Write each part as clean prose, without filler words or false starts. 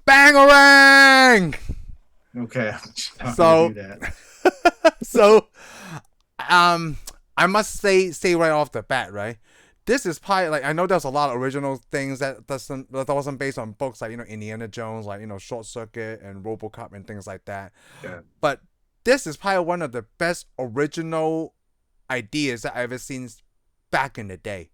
Bangarang! Okay, I'm not gonna do So, that. so, um, I must say right off the bat, right? This is probably like I know there's a lot of original things that wasn't based on books like Indiana Jones, like Short Circuit and RoboCop and things like that. Yeah, But this is probably one of the best original ideas that I've ever seen back in the day.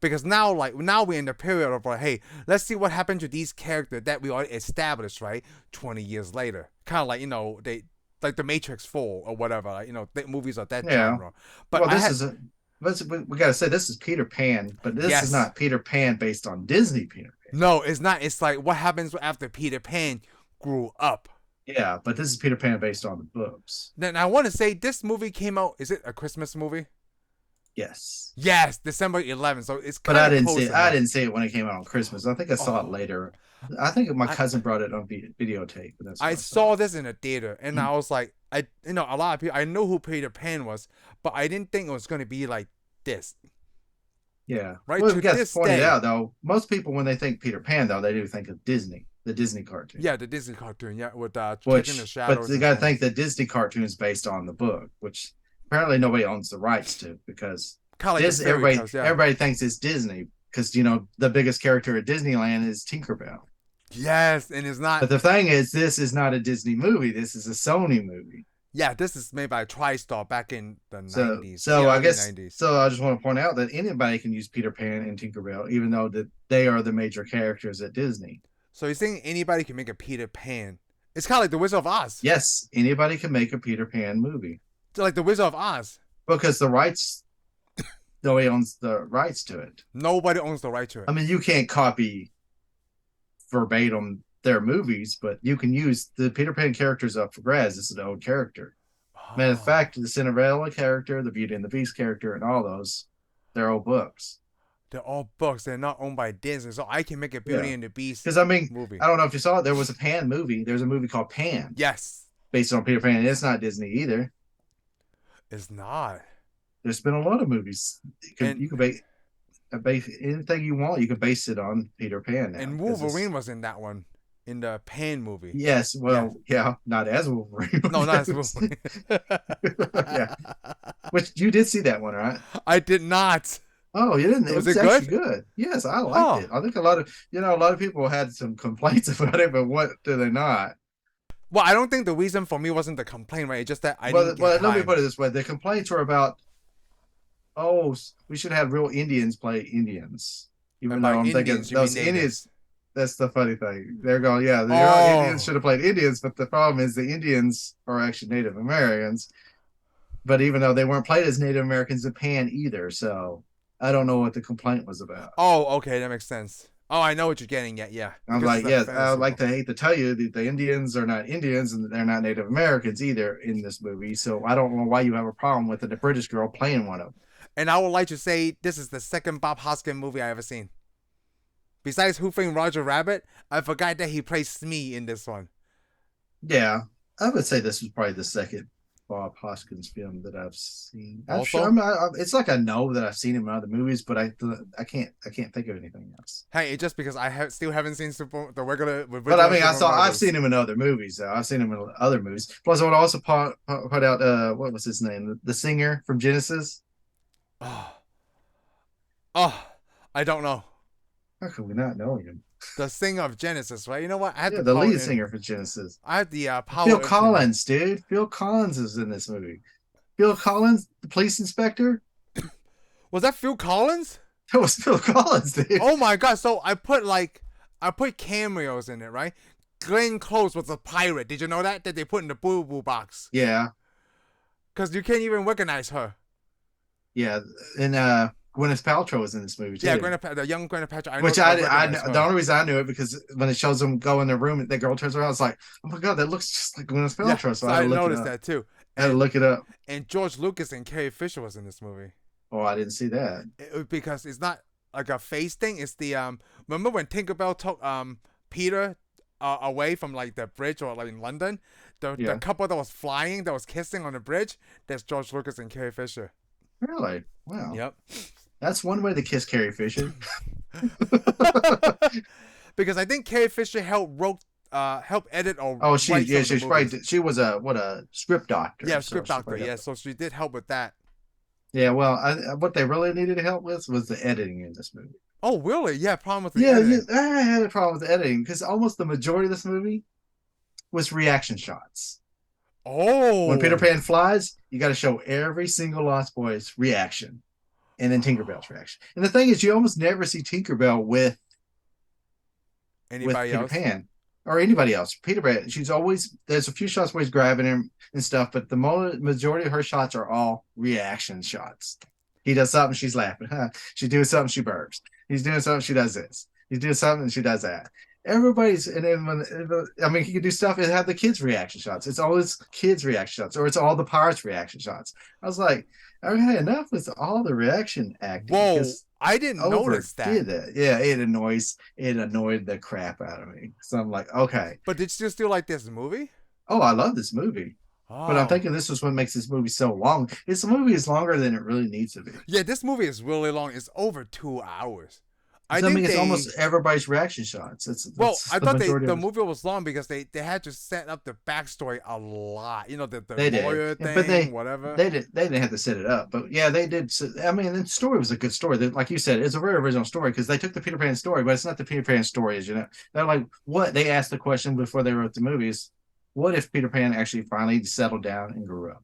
Because now we're in the period of like, hey, let's see what happened to these characters that we already established, right? 20 years later, kind of like they like the Matrix 4 or whatever, like movies of that yeah. genre. But Well, I this had is a. We gotta say this is Peter Pan, but this is yes, not Peter Pan based on Disney Peter Pan. no, it's not. It's like what happens after Peter Pan grew up. Yeah, but this is Peter Pan based on the books. Then I want to say this movie came out. Is it a Christmas movie? Yes, Yes, December 11th. So it's but kind of close I enough. didn't see it when it came out on Christmas. I think I saw it Oh, later. I think my I cousin brought it on videotape, and that's I when I saw saw this in a theater, and I was like, a lot of people. I know who Peter Pan was, but I didn't think it was gonna be like this. Yeah. Right Well, to we got to this point it day, out though. Most people, when they think Peter Pan, though, they do think of Disney, the Disney cartoon. yeah, the Disney cartoon, yeah, with Kicking the But Shadows they and got to think things. the Disney cartoon is based on the book, which apparently nobody owns the rights to because Kind of like the this fairy tales, yeah. everybody thinks it's Disney because the biggest character at Disneyland is Tinkerbell. Yes, and it's not. But the thing is, this is not a Disney movie. This is a Sony movie. Yeah, this is made by TriStar back in the So, 90s, so yeah, I early guess 90s. so. I just want to point out that anybody can use Peter Pan and Tinkerbell, even though that they are the major characters at Disney. So you're saying anybody can make a Peter Pan? It's kind of like the Wizard of Oz. Yes, anybody can make a Peter Pan movie So like the Wizard of Oz. because the rights, nobody owns the rights to it. Nobody owns the right to it. I mean, you can't copy verbatim their movies, but you can use the Peter Pan characters up for grabs. This is an old character. Matter of Oh, fact, the Cinderella character, the Beauty and the Beast character, and all those, they're old books. they're all books. They're not owned by Disney, so I can make a Yeah. Beauty and the Beast Because I mean, movie. I don't know if you saw it. There was a Pan movie. There's a movie called Pan Yes, based on Peter Pan. And it's not Disney either. it's not. There's been a lot of movies. And You can base anything you want. You can base it on Peter Pan now and because it's Wolverine was in that one, in the Pan movie. yes. Yes. Well, yeah, not as Wolverine. No, not as Wolverine. Yeah, which you did see that one, right? I did not. Oh, you didn't. It Was was it actually good? good. Yes, I liked Oh. it. I think a lot of people had some complaints about it, but what do they not? Well, I don't think the reason for me wasn't the complaint, right? It's just that I didn't get Let me time. put it this way: the complaints were about, oh, we should have real Indians play Indians, And even by though I'm thinking Indians, you mean those Indians. natives. That's the funny thing. They're going, yeah, the Indians Oh. should have played Indians, but the problem is the Indians are actually Native Americans. But even though they weren't played as Native Americans in Japan either, so I don't know what the complaint was about. Oh, okay, that makes sense. Oh, I know what you're getting at, yeah. I was Because it's like, a yes, I would fantasy like book. to hate to tell you that the Indians are not Indians and they're not Native Americans either in this movie. So I don't know why you have a problem with a British girl playing one of them. And I would like to say this is the second Bob Hoskins movie I ever seen. Besides Who Framed Roger Rabbit, I forgot that he plays Smee in this one. Yeah, I would say this was probably the second Bob Hoskins film that I've seen. I'm sure. Also, It's like I know that I've seen him in other movies, but I can't think of anything else. hey, it's just because still haven't seen the regular But I original mean, Super I've Brothers. seen him in other movies. Though I've seen him in other movies. Plus, I would also put out what was his name, the singer from Genesis. Oh, oh, I don't know. How could we not know him? The singer of Genesis, right? You know what? I had Yeah, the the power lead in. singer for Genesis. I had the power. Phil Infinite. Collins, dude. Phil Collins is in this movie. Phil Collins, the police inspector. Was that Phil Collins? That was Phil Collins, dude. Oh my god! So I put cameos in it, right? Glenn Close was a pirate. Did you know that? That they put in the boo boo box Yeah, because you can't even recognize her. yeah, and Gwyneth Paltrow was in this movie Yeah, too. the young Gwyneth Paltrow. I know. Which I I recognize the her. only reason I knew it because when it shows them go in their room, the girl turns around. It's like, oh my god, that looks just like Gwyneth Yeah, Paltrow. So so I had I to look it noticed up. that too. I had to And look it up. George Lucas and Carrie Fisher was in this movie. Oh, I didn't see that. Because it's not like a face thing. It's the Remember when Tinkerbell took Peter away from like the bridge or like in London, the Yeah, couple that was flying, that was kissing on the bridge. That's George Lucas and Carrie Fisher. really? Wow, Yep. that's one way to kiss Carrie Fisher. Because I think Carrie Fisher helped wrote help edit or Oh, write some of the she's movies. probably she was a script Yeah, doctor, so script she doctor. probably Yeah, helped. so she did help with that. Yeah, well, what they really needed help with was the editing in this movie. Oh, really? Yeah, problem with the Yeah, yeah, editing. I had a problem with the editing because almost the majority of this movie was reaction shots. When Peter Oh, Pan flies, you got to show every single Lost Boy's reaction, and then Tinkerbell's reaction. And the thing is, you almost never see Tinkerbell with anybody Peter else? Pan or anybody else. Peter Pan, she's always there's a few shots where he's grabbing him and stuff, but the majority of her shots are all reaction shots. He does something, she's laughing. Huh? She's doing something, she burps. He's doing something, she does this. He's doing something, she does that. Everybody's and then when I mean he can do stuff and have the kids' reaction shots. It's always kids' reaction shots, or it's all the pirates' reaction shots. I was like, okay, enough with all the reaction acting Whoa, because I didn't notice that. overdid it. Yeah, it annoyed the crap out of me. So I'm like, okay. But did you still like this movie? Oh, I love this movie. But I'm Oh, thinking this is what makes this movie so long. This movie is longer than it really needs to be. yeah, this movie is really long. It's over 2 hours. I So, I mean, think it's they. almost everybody's reaction shots. Well, That's I the thought majority the of it. movie was long because they had to set up the backstory a lot. You know, the They did, lawyer but thing, whatever. they didn't have to set it up. But yeah, they did. I mean, the story was a good story. Like you said, it's a very original story because they took the Peter Pan story, but it's not the Peter Pan story. As you know, they're like, what they asked the question before they wrote the movies: what if Peter Pan actually finally settled down and grew up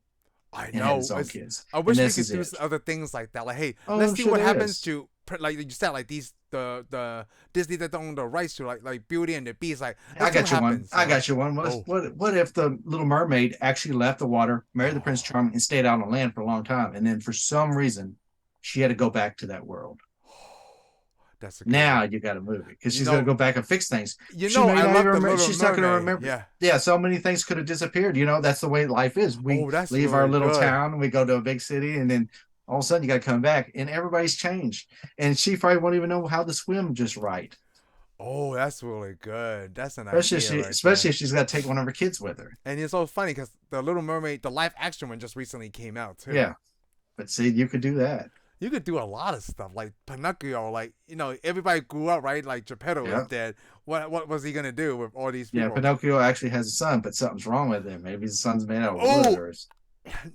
I and had his know. own kids? I And wish we this could is do it. other things like that. Like, hey, Oh, let's I'm see sure what there happens is. to like you said, like these the Disney that don't own the rights to like Beauty and the Beast. Like, I let's see what got you one. happens. I got you one. Oh, What if the Little Mermaid actually left the water, married the Prince oh, Charming, and stayed out on land for a long time, and then for some reason she had to go back to that world? that's a good Now one. you got a movie because You she's going to know, go back and fix things. you She know, may I not even love the remember. Little She's not going to Mermaid. remember. Yeah. Yeah, so many things could have disappeared. You know, that's the way life is. We Oh, that's leave our really little good. town and we go to a big city, and then all of a sudden you got to come back, and everybody's changed. And she probably won't even know how to swim just right. Oh, that's really good. That's an idea right Especially there. if she's got to take one of her kids with her. And it's so funny because the Little Mermaid, the live action one, just recently came out too. Yeah, but see, you could do that. You could do a lot of stuff like Pinocchio. Like everybody grew up right. Like Geppetto is Yeah. dead. What was he gonna do with all these Yeah, people? Pinocchio actually has a son, but something's wrong with him. Maybe his son's made out of wood, Oh, or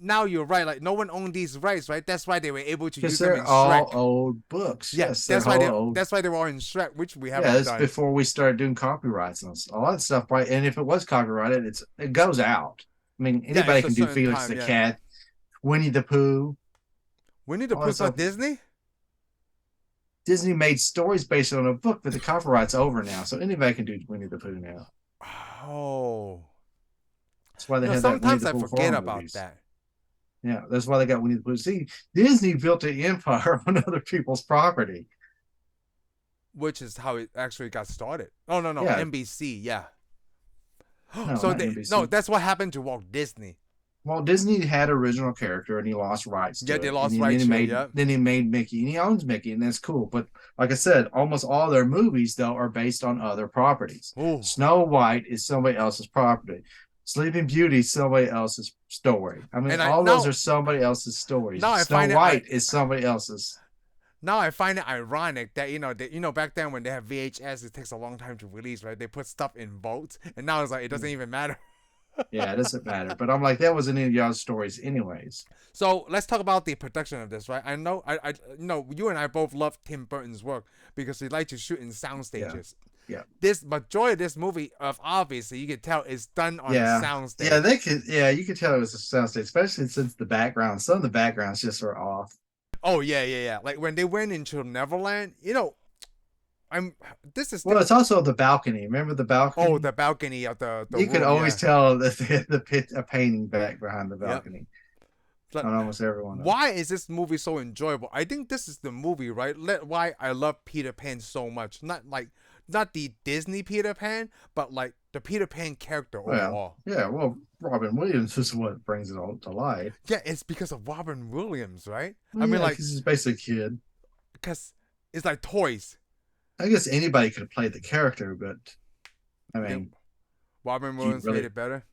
now you're right. Like no one owned these rights, right? That's why they were able to because use them in they're all Shrek. old books. Yeah, Yes, they're all old. that's why they were all in Shrek, which we Yeah, haven't it's done. before we started doing copyrights and a lot of stuff. Right, and if it was copyrighted, it goes out. I mean, Yeah, anybody it's a can do certain Felix time. the Yeah, Cat, Winnie the Pooh, Winnie the all that Pooh's not stuff. Disney. Disney made stories based on a book, but the copyright's over now, so anybody can do Winnie the Pooh now. Oh, That's why they had that Winnie sometimes the I Pooh forget horror about movies. that. Yeah, that's why they got Winnie the Pooh. See, Disney built an empire on other people's property. Which is how it actually got started. Oh no, Yeah, NBC. Yeah. no, So not they no, NBC. that's what happened to Walt Disney. Well, Disney had original character and he lost rights Yeah, to they it, and lost then rights he to it. made Yeah. Mickey, and he owns Mickey, and that's cool. But like I said, almost all their movies though are based on other properties. Oh, Snow White is somebody else's property. Sleeping Beauty is somebody else's story. I mean, and I all those are somebody else's stories. now I Snow find it I White is somebody else's. now I find it ironic that back then when they have VHS, it takes a long time to release, right? They put stuff in vaults, and now it's like it doesn't even matter. Yeah, it doesn't matter. But I'm like, that wasn't any of y'all's stories, anyways. So let's talk about the production of this, right? I know, you and I both love Tim Burton's work because he likes to shoot in sound Yeah, stages. yeah. This majority of this movie, of obviously, you can tell is done on a Yeah. sound stage. Yeah, they could. Yeah, you could tell it was a soundstage, especially since the background. Some of the backgrounds just were off. Oh yeah. Like when they went into Neverland, I'm. This is Well, it's also the balcony. Remember the balcony? oh the balcony of the You could room. always Yeah. tell that they had a painting back behind the Yep. balcony But on almost everyone. why is this movie so enjoyable? I think this is the movie, right? Why I love Peter Pan so much. Not the Disney Peter Pan, but like the Peter Pan character Well, overall. yeah. Well, Robin Williams is what brings it all to life. Yeah, it's because of Robin Williams, right? Well, I mean, yeah, like, because he's basically a kid. because it's like toys. I guess anybody could have played the character, but I Yeah, mean, Robin do you Williams made really? it better.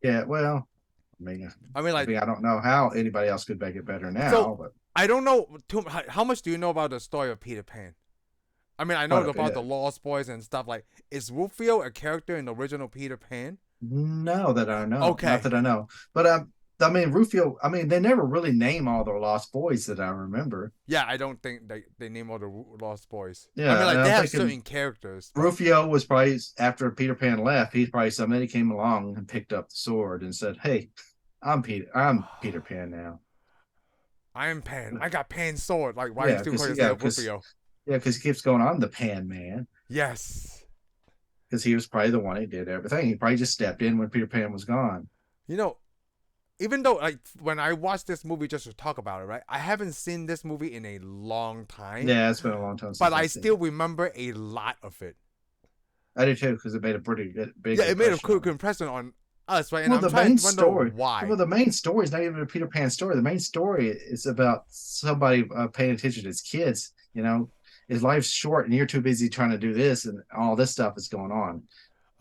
Yeah. Well, I mean, like, I don't know how anybody else could make it better now, so but I don't know how much do you know about the story of Peter Pan? I mean, I know quite a about bit. the Lost Boys and stuff. Like, is Rufio a character in the original Peter Pan? No, that I know, not Okay. that I know. But I mean, Rufio. I mean, they never really name all the Lost Boys that I remember. Yeah, I don't think they name all the Lost Boys. I mean, Yeah, and like they I'm have thinking certain characters, but Rufio was probably after Peter Pan left. He's probably somebody came along and picked up the sword and said, "Hey, I'm Peter Pan now." I'm Pan. I got Pan's sword. Like, why are you Yeah, still calling yeah, yourself Rufio? because he keeps going on the Pan Man Yes. because he was probably the one who did everything. He probably just stepped in when Peter Pan was gone. You know, even though like when I watched this movie just to talk about it, right? I haven't seen this movie in a long time, Yeah, it's been a long time but since I I've seen still it. remember a lot of it. I do too because it made a pretty good, big Yeah, it made a impression quick on me. impression on us, right? And Well, I'm the trying main to wonder story, why. well, the main story is not even a Peter Pan story. The main story is about somebody paying attention to his kids. His life's short, and you're too busy trying to do this, and all this stuff is going on.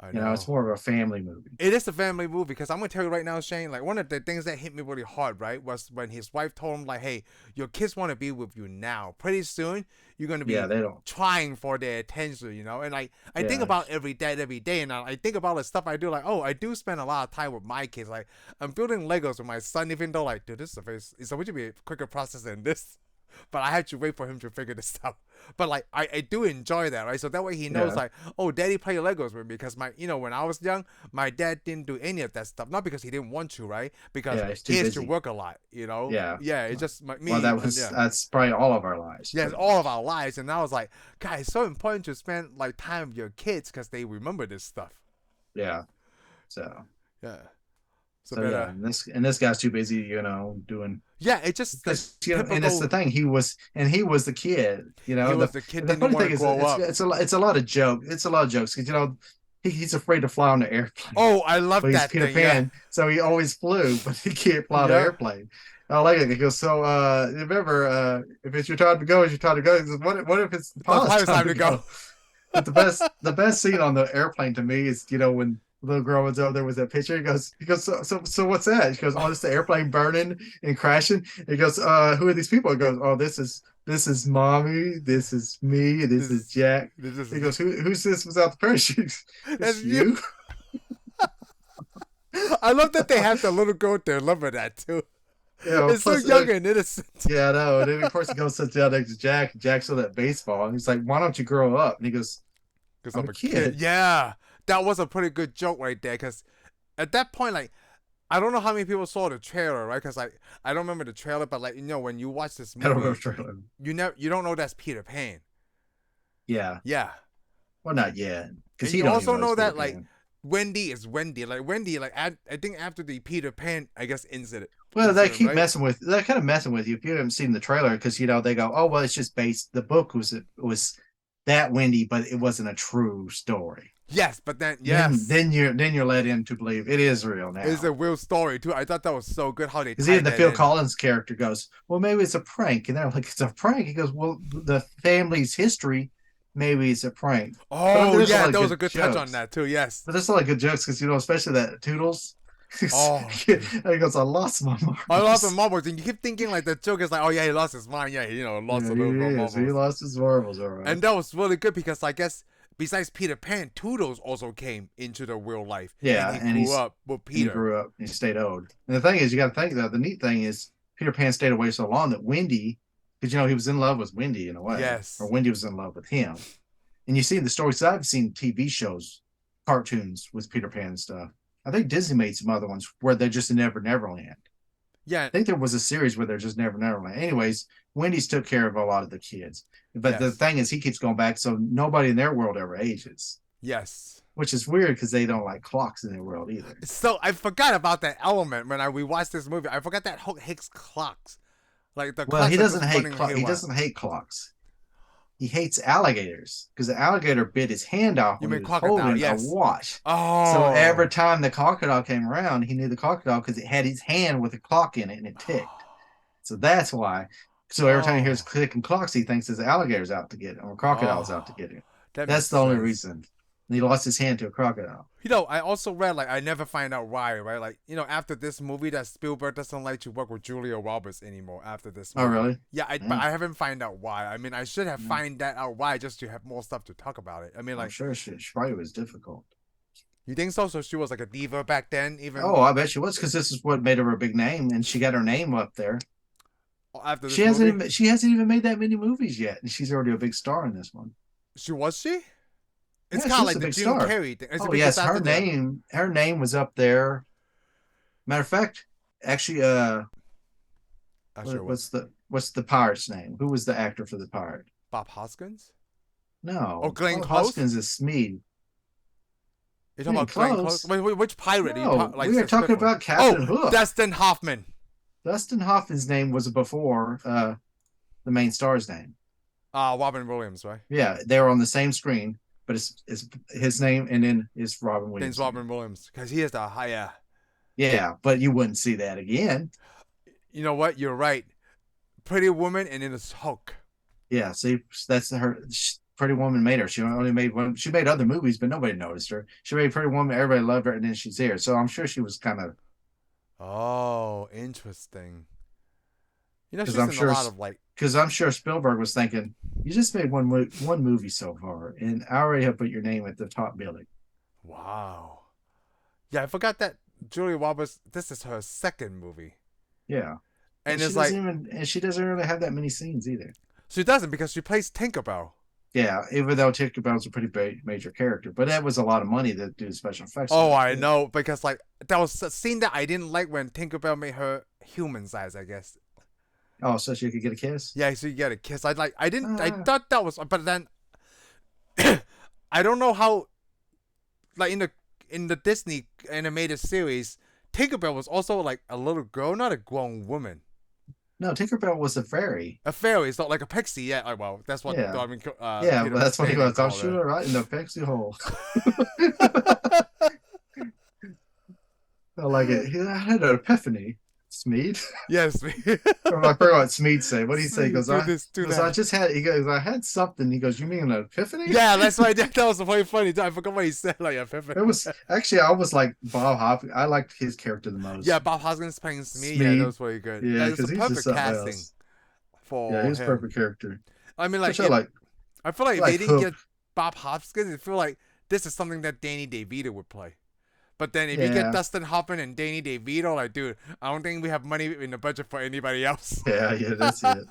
I It's know. more of a family movie. It is a family movie because I'm gonna tell you right now, Shane. Like one of the things that hit me really hard, right, was when his wife told him, like, "Hey, your kids want to be with you now. Pretty soon, you're gonna Yeah, be they don't. trying for their attention, you know." And I think Yeah, about every day, and I think about the stuff I do. Like, oh, I do spend a lot of time with my kids. Like, I'm building Legos with my son, even though, like, dude, this is it's supposed to be a quicker process than this. But I had to wait for him to figure this out. But like I do enjoy that, right? So that way he knows yeah, like, oh, daddy play Legos with me because when I was young, my dad didn't do any of that stuff. Not because he didn't want to, right? Because yeah. He's too he has to busy. work a lot, you know? Yeah. Yeah, it's just Well, me and yeah. that's probably all of our lives, Yeah, it's pretty all of much. our lives. And I was like, guys, it's so important to spend like time with your kids because they remember this stuff. Yeah. So, Yeah. So yeah, better. and this guy's too busy, doing Yeah, it's just like because and it's the typical. thing he was the kid, He the was the kid the didn't funny want thing to is grow up. it's a lot of jokes because he's afraid to fly on the airplane. Oh, I love But he's that Peter thing. Yeah. Pan, so he always flew, but he can't fly on the Yeah. airplane. I like it. He goes, so remember, if it's your time to go, it's your time to go. He says, what if it's the The pilot's pilot's time time to to go. go? But the best scene on the airplane to me is when the little girl was over there with that picture. He goes, so what's that? She goes, oh, it's the airplane burning and crashing. He goes, who are these people? He goes, oh, this is mommy, this is me, this is This Jack. this He is goes, who's this without the parachute? It's and you. you. I love that they have the little girl there. Love that too. It's so Plus, young and innocent. yeah, I know. And then of course he goes sits down next to Jack. Jack's on that baseball, and he's like, "Why don't you grow up?" And he goes, Because "I'm I'm a a kid. kid." Yeah, that was a pretty good joke right there. Because at that point, like, I don't know how many people saw the trailer, right? Because like, I don't remember the trailer, but like, when you watch this I don't remember movie, trailer. you don't know that's Peter Pan. Yeah, Yeah, well, not yet, because and he you don't even also know it's know Peter that like Pan. Wendy is Wendy. Like Wendy, like I think after the Peter Pan, I guess Well, they incident, keep right? messing with. They're kind of messing with you if you haven't seen the trailer, because they go, "Oh, well, it's just based." The book was that Wendy, but it wasn't a true story. Yes, but then Then yes, then you're led in to believe it is real it's now. a real story too. I thought that was so good how they Because even tied the that Phil in. Collins character goes, "Well, maybe it's a prank," and they're like, "It's a prank." He goes, "Well, the family's history, maybe it's a prank." But Oh there's a yeah, lot of that was a good good touch on jokes. that too. Yes. But there's a lot of good jokes because especially that Toodles. Oh, He dude. goes, "I lost my I lost my marbles." marbles, and you keep thinking like the joke is like, oh yeah, he lost his mind. Yeah, lost Yeah, a he little bit of is. He marbles, lost his marbles, all right. and that was really good because I guess besides Peter Pan, Toodles also came into the real life, and Yeah, he grew up with and he Peter. grew up and he stayed old. And the thing is, you got to think though. The neat thing is, Peter Pan stayed away so long that Wendy, because he was in love with Wendy in a way, or Yes, Wendy was in love with him. And you see the stories. I've seen TV shows, cartoons with Peter Pan and stuff. I think Disney made some other ones where they're just in Never Neverland. yeah, I think there was a series where they're just Never Neverland. Anyways, Wendy's took care of a lot of the kids. But the yes, thing is, he keeps going back, so nobody in their world ever ages, yes. which is weird because they don't like clocks in their world either. So I forgot about that element when we watched this movie. I forgot that Hulk hates clocks. Like the Well, clocks are just running he haywire. doesn't hate clocks. He hates alligators because the alligator bit his hand off You when he mean was crocodile? holding a Yes. watch. So every Oh. time the crocodile came around, he knew the crocodile because it had his hand with a clock in it and it ticked. So that's why. So every time he hears Oh. clicking clocks, he thinks there's alligators out to get him or crocodiles out to Oh. get him. That That's makes the only sense. reason. and he lost his hand to a crocodile. I also read like I never find out why, right? Like, after this movie, that Spielberg doesn't like to work with Julia Roberts anymore after this Oh, movie. really? Yeah, but Yeah. I haven't find out why. I mean, I should have Yeah. find that out why just to have more stuff to talk about it. I mean, I'm like, sure she probably was difficult. you think so? So she was like a diva back then, even Oh, I bet she was because this is what made her a big name, and she got her name up there. after this movie. She hasn't even made that many movies yet, and she's already a big star in this one. She? It's Yeah, kind of she's like a the big Jim star. Carrey thing. Is it Oh because yes, after her name was up there. Matter of fact, actually, sure what? what's the pirate's name? Who was the actor for the pirate? Bob Hoskins? Oh, No, Glenn Bob Close? Hoskins is Smeed. You're You talking ain't about Glenn Close? close. Wait, which pirate are you No, like we are talking specifically? about Captain Oh, Hook. Dustin Hoffman. Dustin Hoffman's name was before the main star's name. Robin Williams, right? Yeah, they were on the same screen, but it's his name and then it's Robin Then it's Williams' name. Robin Williams because he has the higher. Yeah, but you wouldn't see that again. You know what? You're right. Pretty Woman and then it's Hulk. Yeah, see, that's her. Pretty Woman made her. She only made one. She made other movies, but nobody noticed her. She made Pretty Woman. Everybody loved her, and then she's here. So I'm sure she was kind of Oh, interesting. because She's I'm in sure a lot of like. because I'm sure Spielberg was thinking, you just made one movie so far, and I already have put your name at the top billing. Wow. Yeah, I forgot that Julia Roberts. This is her second movie, Yeah, and she it's like doesn't even and she doesn't really have that many scenes either. she doesn't because she plays Tinkerbell. Yeah, even though Tinkerbell's a pretty major character, but that was a lot of money to do special effects. Oh, on I too. know because like that was a scene that I didn't like when Tinkerbell made her human size. I guess. Oh, so she could get a kiss. Yeah, so you get a kiss. I didn't. I Ah. thought that was, but then I don't know how. Like in the Disney animated series, Tinkerbell was also like a little girl, not a grown woman. No, Tinkerbell was a fairy. A fairy, it's not like a pixie. Yeah, well, that's what Yeah. I mean. Yeah, Peter but that's what he Pan was. I'll called shoot her. her right in the pixie hole. I like it. I had an epiphany. Smeed. Yes. I forgot what Smeed said. What did he say? He goes, do this, do goes, that. I just had. He goes, I had something. He goes, you mean an epiphany? Yeah, that's why that was very funny. I forgot what he said. Like epiphany. It was actually I was like Bob Hope. I liked his character the most. Yeah, Bob Hoskins playing Smee. Yeah, Smeed. that was very good. Yeah, It's a because he's just perfect something casting else. for Yeah, he's a him. perfect character. I mean, like, Which I like. I feel like if like they didn't Hook. get Bob Hoskins, I feel like this is something that Danny DeVito would play. But then if you Yeah. get Dustin Hoffman and Danny DeVito, like, dude, I don't think we have money in the budget for anybody else. Yeah, that's it.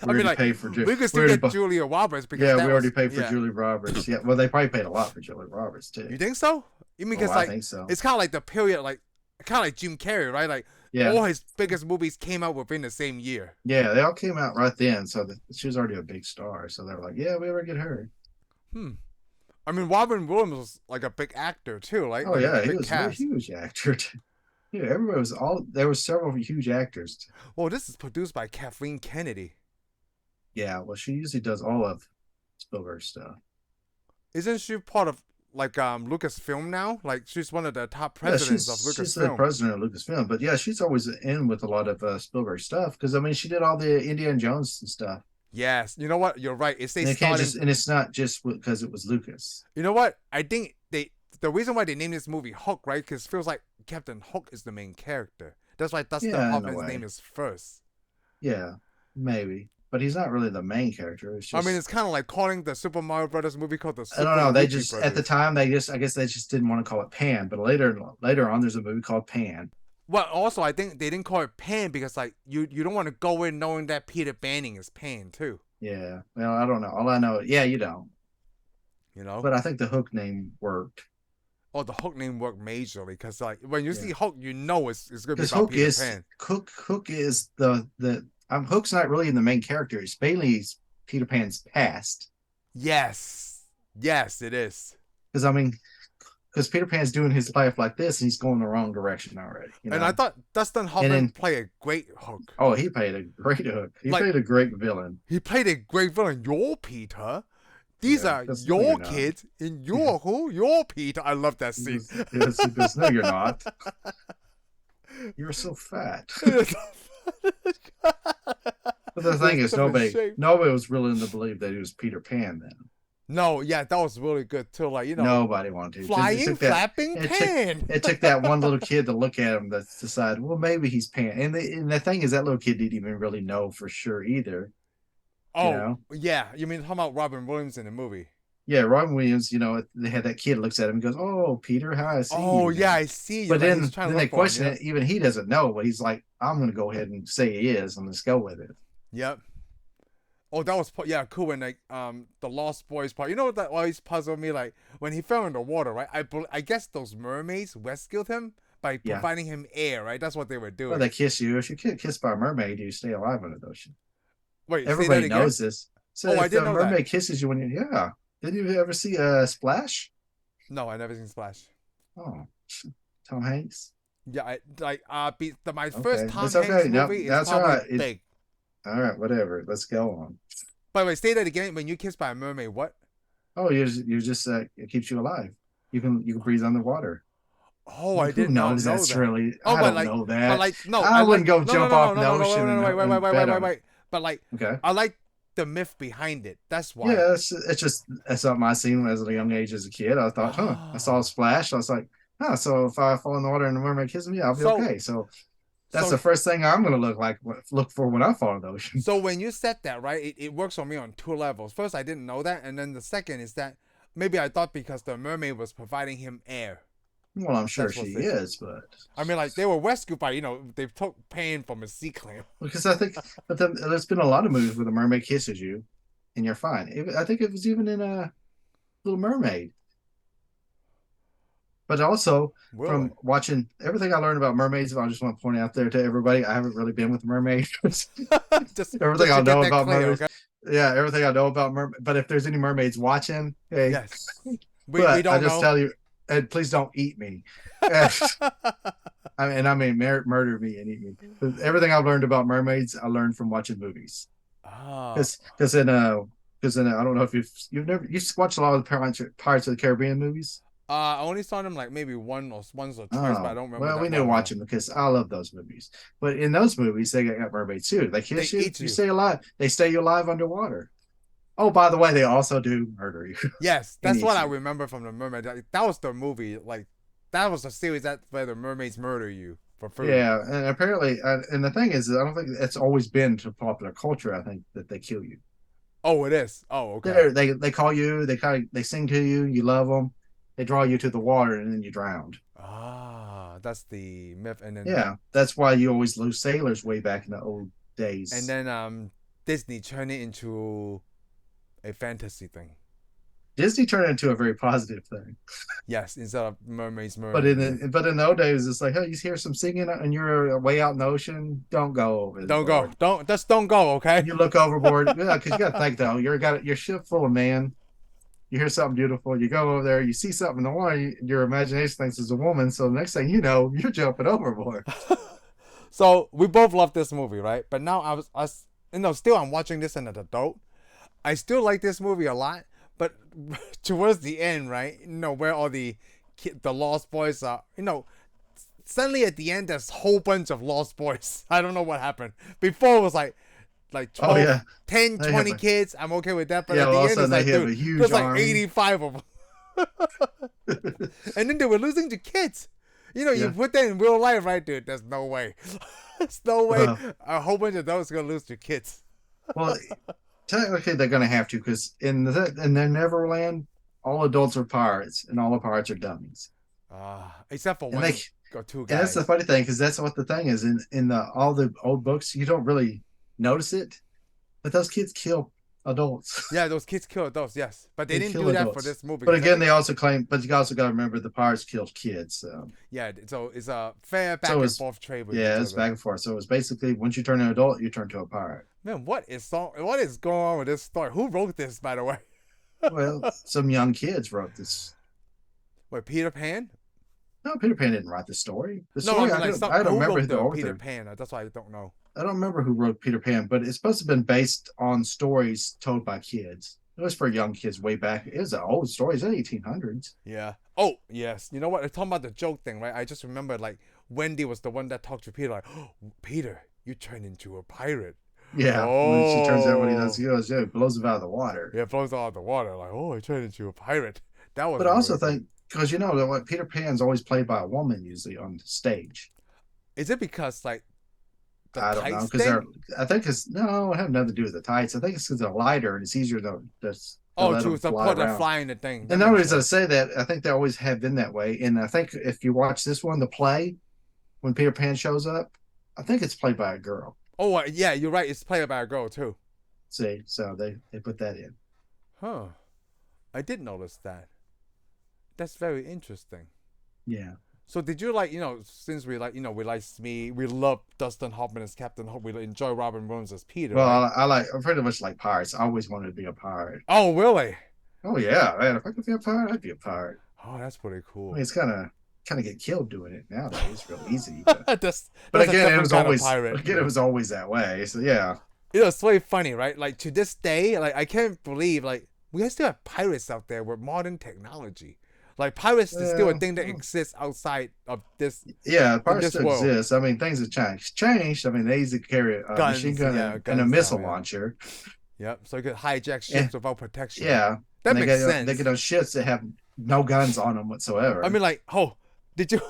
I mean, like, paid for we could still get Julia Roberts because yeah, that we already was, paid for yeah. Julie Roberts. Yeah, well, they probably paid a lot for Julie Roberts too. You think so? You mean because I like think so. it's kind of like the period, like kind of like Jim Carrey, right? Like Yeah, all his biggest movies came out within the same year. yeah, they all came out right then, so she was already a big star. So they were like, yeah, we ever get her. I mean, Robin Williams was like a big actor too, like Oh like, yeah, a he big was cast. a huge actor. Yeah, everybody was all. There were several huge actors. Well, this is produced by Kathleen Kennedy. Yeah, well, she usually does all of Spielberg's stuff. Isn't she part of like Lucasfilm now? Like she's one of the top Yeah, presidents of she's the Lucasfilm. president of Lucasfilm, but yeah, she's always in with a lot of Spielberg stuff because I mean, she did all the Indiana Jones and stuff. Yes, you know what? You're right. It's they And, it can't starting. just, and it's not just because it was Lucas. You know what? I think the reason why they named this movie Hook, right? Because it feels like Captain Hook is the main character. That's why Dustin Yeah, in a Hoffman's way. name is first. Yeah, maybe, but he's not really the main character. It's just, I mean, it's kind of like calling the Super Mario Brothers movie called the Super I don't know. They Luigi just Brothers. at the time I guess they just didn't want to call it Pan, but later on there's a movie called Pan. Well, also I think they didn't call it Pan because like you don't want to go in knowing that Peter Banning is Pan too. Yeah, well, I don't know. All I know, yeah, you don't. You know. But I think the Hook name worked Oh, the Hook name worked majorly because like when you Yeah. see Hook, you know it's gonna be because about Hook Peter is Pan. Hook is the Hook's not really in the main character. It's Bailey's Peter Pan's past. Yes, it is. Because I mean, because Peter Pan's doing his life like this, and he's going the wrong direction already. You know? And I thought Dustin Hoffman then- played a great Hook. oh, he played a great Hook. He Like- played a great villain. He played a great villain. You're Peter. These Yeah, are that's- your no, you're not. kids, and you're who? You're Peter. I love that He scene. he goes, no, you're not. You're so fat. But the thing is, That's such a shame. nobody was willing to believe that he was Peter Pan then. No, yeah, that was really good too. Like, Nobody wanted to. It flying, took that. flapping It took pan. it took that one little kid to look at him to decide. Well, maybe he's pan. And the thing is, that little kid didn't even really know for sure either. You Oh, know. yeah. You mean talking about Robin Williams in the movie? Yeah, Robin Williams. They had that kid looks at him and goes, "Oh, Peter, hi, I see Oh, you yeah, now." I see you. But Like he's then trying to then they look for him. question Yep. it. Even he doesn't know, but he's like, "I'm going to go ahead and say he is, and let's go with it." Yep. Oh, that was yeah, cool. When like the Lost Boys part. You know what that always puzzled me? Like when he fell in the water, right? I guess those mermaids rescued him by Yeah. providing him air, right? That's what they were Well, doing. they kiss you. If you get kissed by a mermaid, you stay alive under the ocean. Wait, say that Everybody again. knows this. So Oh, I if didn't the know that. mermaid kisses you when you yeah, did you ever see a splash? No, I never seen Splash. Oh, Tom Hanks. Yeah, my first Okay, Tom it's Hanks okay. No, movie is that's all probably right. Big. All right, whatever. Let's go on. By the way, say that again. When you kissed by a mermaid, what? Oh, you just it keeps you alive. You can breathe underwater. Oh, I Who did not knows? know That's that. really Oh, I don't know but that. like, no, I I wouldn't like, go no, no, jump no, no, off no, the no, no, ocean no, no, wait, wait, wait, and wait, bet wait, wait, on it. wait. But like, Okay. I like the myth behind it. That's why. Yeah, it's just that's something I seen as a young age as a kid. I thought, huh? I saw a Oh, splash. I was like, huh. So if I fall in the water and the mermaid kisses me, I'll be so, okay. So that's so, the first thing I'm gonna look for when I fall in the ocean. so when you said that, right, it works on me on two levels. First, I didn't know that, and then the second is that maybe I thought because the mermaid was providing him air. Well, I'm sure That's what she they. is, but I mean, like they were rescued by they took pain from a sea clam. because I think, but then there's been a lot of movies where the mermaid kisses you, and you're fine. I think it was even in a Little Mermaid. But also Really? from watching everything I learned about mermaids, I just want to point out there to everybody, I haven't really been with a mermaid. Everything Just I to get know that about clear, mermaids, okay? yeah, everything I know about mermaids. But if there's any mermaids watching, hey, Yes. We but I don't just know. tell you, and please don't eat me. I mean, murder me and eat me. But everything I've learned about mermaids, I learned from watching movies. Ah. Because I don't know if you've never you watched a lot of the Pirates of the Caribbean movies. I only saw them like maybe once or twice, but I Oh, don't remember well, we that need to well. watch No. them because I love those movies. But in those movies, they got mermaids too. They kiss They you, eat you you. stay alive. They stay you alive underwater. Oh, by the way, they also do murder you Yes, and that's eat what I you. remember from the mermaid. That was the movie. Like that was the series that where the mermaids murder you for food. Yeah, and apparently, and the thing is, I don't think it's always been to popular culture. I think that they kill you. Oh, it is. Oh, okay. They call you. They sing to you. You love them. They draw you to the water, and then you drowned. Ah, that's the myth, Yeah, that's why you always lose sailors way back in the old and days. then Disney turned it into a fantasy thing. Disney turned it into a very positive thing. Yes, instead of mermaids But murdering you. in the old days, it's like, hey, you hear some singing and you're way out in the ocean. Don't go Don't go. overboard. Don't go. Okay. You look overboard, yeah, because you got to think though. You're got your ship full of man. You hear something beautiful. You go over there. You see something in the water. Your imagination thinks it's a woman. So the next thing you know, you're jumping overboard. So we both love this movie, right? But now still I'm watching this as an adult. I still like this movie a lot, but towards the end, right? Where all the Lost Boys are, suddenly at the end there's a whole bunch of Lost Boys. I don't know what happened. Before it was like Oh 12, yeah, 10, they have 20 kids. I'm okay with that, but yeah. at Well, the all of a end it's sudden they like, have dude, a huge there's like army. 85 of them. And then they were losing to kids. You Yeah. put that in real life, right, dude? There's no way. There's no way Well, a whole bunch of those are gonna lose to kids. well, technically they're going to have to because in their Neverland, all adults are pirates and all the pirates are dummies. Except for And they one or two and that's the guys. funny thing because that's what the thing is in the all the old books you don't really notice it, but those kids kill adults. Yeah, those kids killed those, yes. But they They didn't kill do that for adults. this movie But because I again, think, they also claim, but you also got to remember the pirates killed kids. yeah, so it's a fair So back and it's forth trade with yeah, each it's other. back and forth. So it's basically once you turn an adult, you turn to a pirate. Man, what is going on with this story? Who wrote this, by the way? Well, some young kids wrote this. Wait, Peter Pan? No, Peter Pan didn't write the story. The No, I story mean like I don't who remember wrote who the the Peter author. Pan? That's why I don't know. I don't remember who wrote Peter Pan, but it's supposed to have been based on stories told by kids. It was for young kids way back. It was an old story. It's in the 1800s. Yeah. Oh, yes. You know what? I'm talking about the joke thing, right? I just remember like Wendy was the one that talked to Peter, like, oh, Peter, you turned into a pirate. Yeah, when she turns out, when he does, Oh, he goes, yeah, it blows him out of the water. yeah, it blows out of the water. Like, oh, I turned into a pirate. That was But I really also cool. think because you know that what Peter Pan's always played by a woman usually on stage. Is it because like the I don't know tights because they're. thing? I think it's no, it have nothing to do with the tights. I think it's because they're lighter and it's easier to Oh, let true. them So fly put the around. fly in the thing. That And the only makes reason I sense. say that, I think they always have been that way. And I think if you watch this one, the play, when Peter Pan shows up, I think it's played by a girl. Oh, yeah, you're right. It's played by a girl too. See, so they put that in. Huh. I did notice that. That's very interesting. Yeah. So did you like, since we like, we like me, we love Dustin Hoffman as Captain Hope, we enjoy Robin Williams as Peter, Well, right? I like, I'm pretty much like pirates. I always wanted to be a pirate. Oh, really? Oh yeah, man. If I could be a pirate, I'd be a pirate. Oh, that's pretty I mean, cool. it's kind of get killed doing it nowadays. It's real easy, but that's but that's a again, different kind of pirate. it was always that way. So yeah, It's very funny, right? Like to this day, like I can't believe like we still have pirates out there with modern technology. Like pirates is still a thing that well, exists outside of this yeah, in pirates this still world. exist. I mean, things have changed. I mean, they used to carry a machine Guns, gun yeah, and a guns now, missile yeah. launcher. Yep. So you could hijack And ships without protection. yeah, That and makes they sense. get on ships that have no guns on them I whatsoever. mean, like, oh, did you?